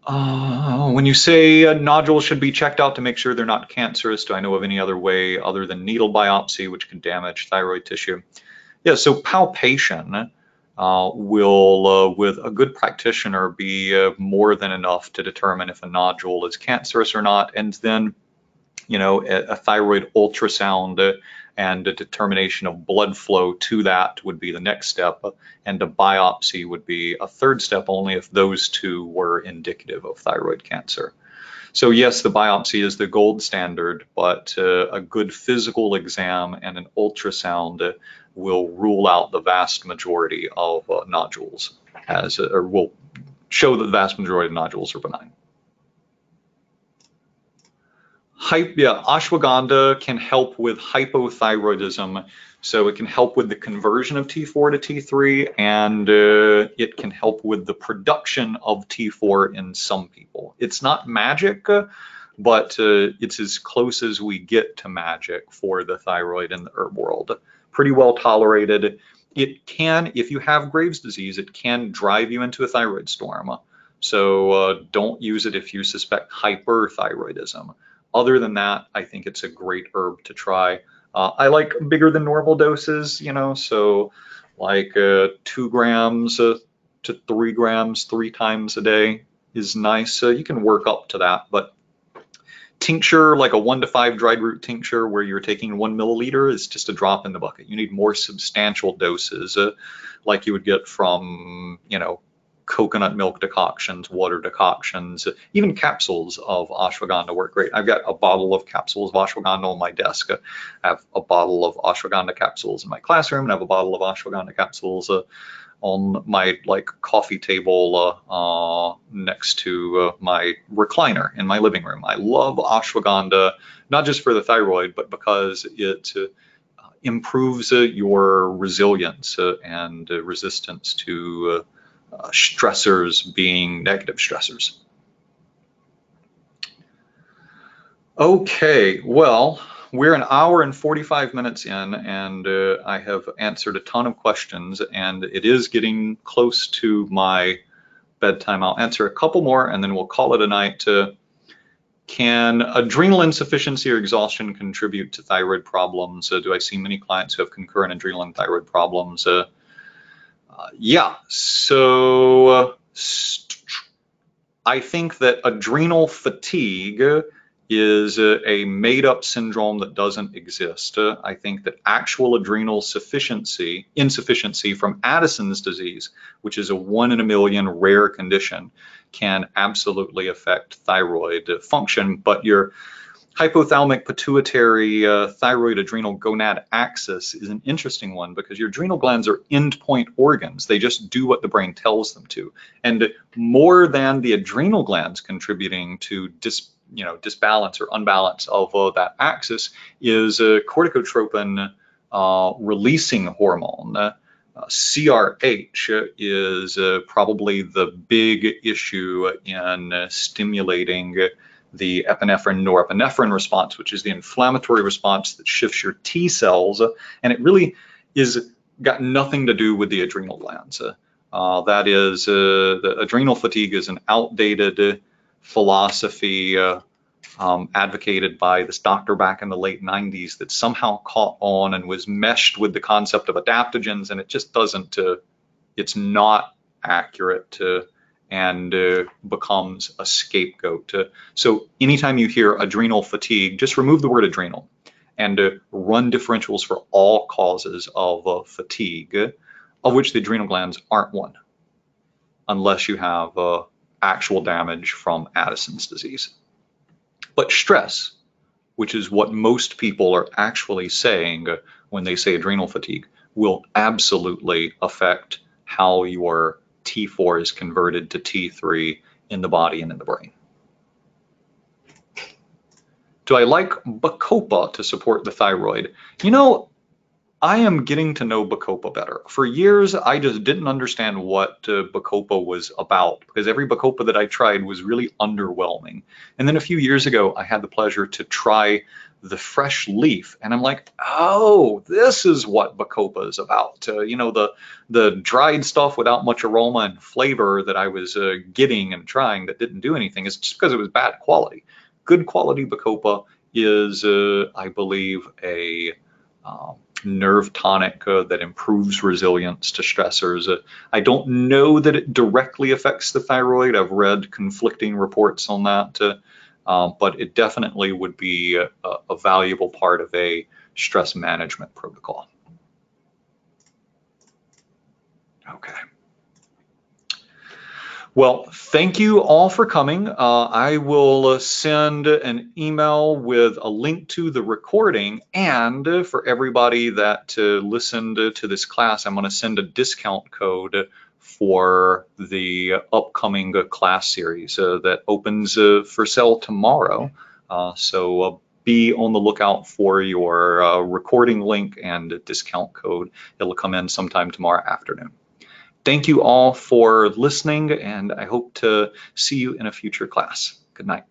S1: When you say nodules should be checked out to make sure they're not cancerous, do I know of any other way other than needle biopsy, which can damage thyroid tissue? Yeah, so palpation will, with a good practitioner, be more than enough to determine if a nodule is cancerous or not. And then, a thyroid ultrasound and a determination of blood flow to that would be the next step. And a biopsy would be a third step, only if those two were indicative of thyroid cancer. So yes, the biopsy is the gold standard, but a good physical exam and an ultrasound will rule out the vast majority of nodules, or will show that the vast majority of nodules are benign. Ashwagandha can help with hypothyroidism. So it can help with the conversion of T4 to T3, and it can help with the production of T4 in some people. It's not magic, but it's as close as we get to magic for the thyroid in the herb world. Pretty well tolerated. It can, if you have Graves' disease, it can drive you into a thyroid storm. So don't use it if you suspect hyperthyroidism. Other than that, I think it's a great herb to try. I like bigger than normal doses, so like 2 grams to 3 grams 3 times a day is nice. You can work up to that, but tincture, like a 1 to 5 dried root tincture where you're taking 1 milliliter, is just a drop in the bucket. You need more substantial doses, like you would get from, coconut milk decoctions, water decoctions, even capsules of ashwagandha work great. I've got a bottle of capsules of ashwagandha on my desk. I have a bottle of ashwagandha capsules in my classroom, and I have a bottle of ashwagandha capsules on my coffee table next to my recliner in my living room. I love ashwagandha, not just for the thyroid, but because it improves your resilience and resistance to stressors being negative stressors. Okay, well, we're an hour and 45 minutes in, and I have answered a ton of questions, and it is getting close to my bedtime. I'll answer a couple more, and then we'll call it a night. Can adrenal insufficiency or exhaustion contribute to thyroid problems? Do I see many clients who have concurrent adrenal and thyroid problems? Yeah, so I think that adrenal fatigue is a made-up syndrome that doesn't exist. I think that actual adrenal insufficiency from Addison's disease, which is a 1 in a million rare condition, can absolutely affect thyroid function. But your hypothalamic pituitary thyroid adrenal gonad axis is an interesting one because your adrenal glands are endpoint organs. They just do what the brain tells them to. And more than the adrenal glands contributing to disbalance or unbalance of that axis is a corticotropin releasing hormone. CRH is probably the big issue in stimulating the epinephrine norepinephrine response, which is the inflammatory response that shifts your T cells, and it really is got nothing to do with the adrenal glands. That is, the adrenal fatigue is an outdated philosophy advocated by this doctor back in the late 90s that somehow caught on and was meshed with the concept of adaptogens, and it just doesn't, it's not accurate and becomes a scapegoat. So anytime you hear adrenal fatigue, just remove the word adrenal and run differentials for all causes of fatigue, of which the adrenal glands aren't one, unless you have actual damage from Addison's disease. But stress, which is what most people are actually saying when they say adrenal fatigue, will absolutely affect how your T4 is converted to T3 in the body and in the brain. Do I like Bacopa to support the thyroid? You know, I am getting to know Bacopa better. For years, I just didn't understand what Bacopa was about because every Bacopa that I tried was really underwhelming. And then a few years ago, I had the pleasure to try the fresh leaf, and I'm like, oh, this is what Bacopa is about. You know, the dried stuff without much aroma and flavor that I was getting and trying that didn't do anything is just because it was bad quality. Good quality Bacopa is, I believe, a nerve tonic that improves resilience to stressors. I don't know that it directly affects the thyroid. I've read conflicting reports on that, but it definitely would be a valuable part of a stress management protocol. Okay. Well, thank you all for coming. I will send an email with a link to the recording, and for everybody that listened to this class, I'm going to send a discount code for the upcoming class series that opens for sale tomorrow. So be on the lookout for your recording link and discount code. It'll come in sometime tomorrow afternoon. Thank you all for listening, and I hope to see you in a future class. Good night.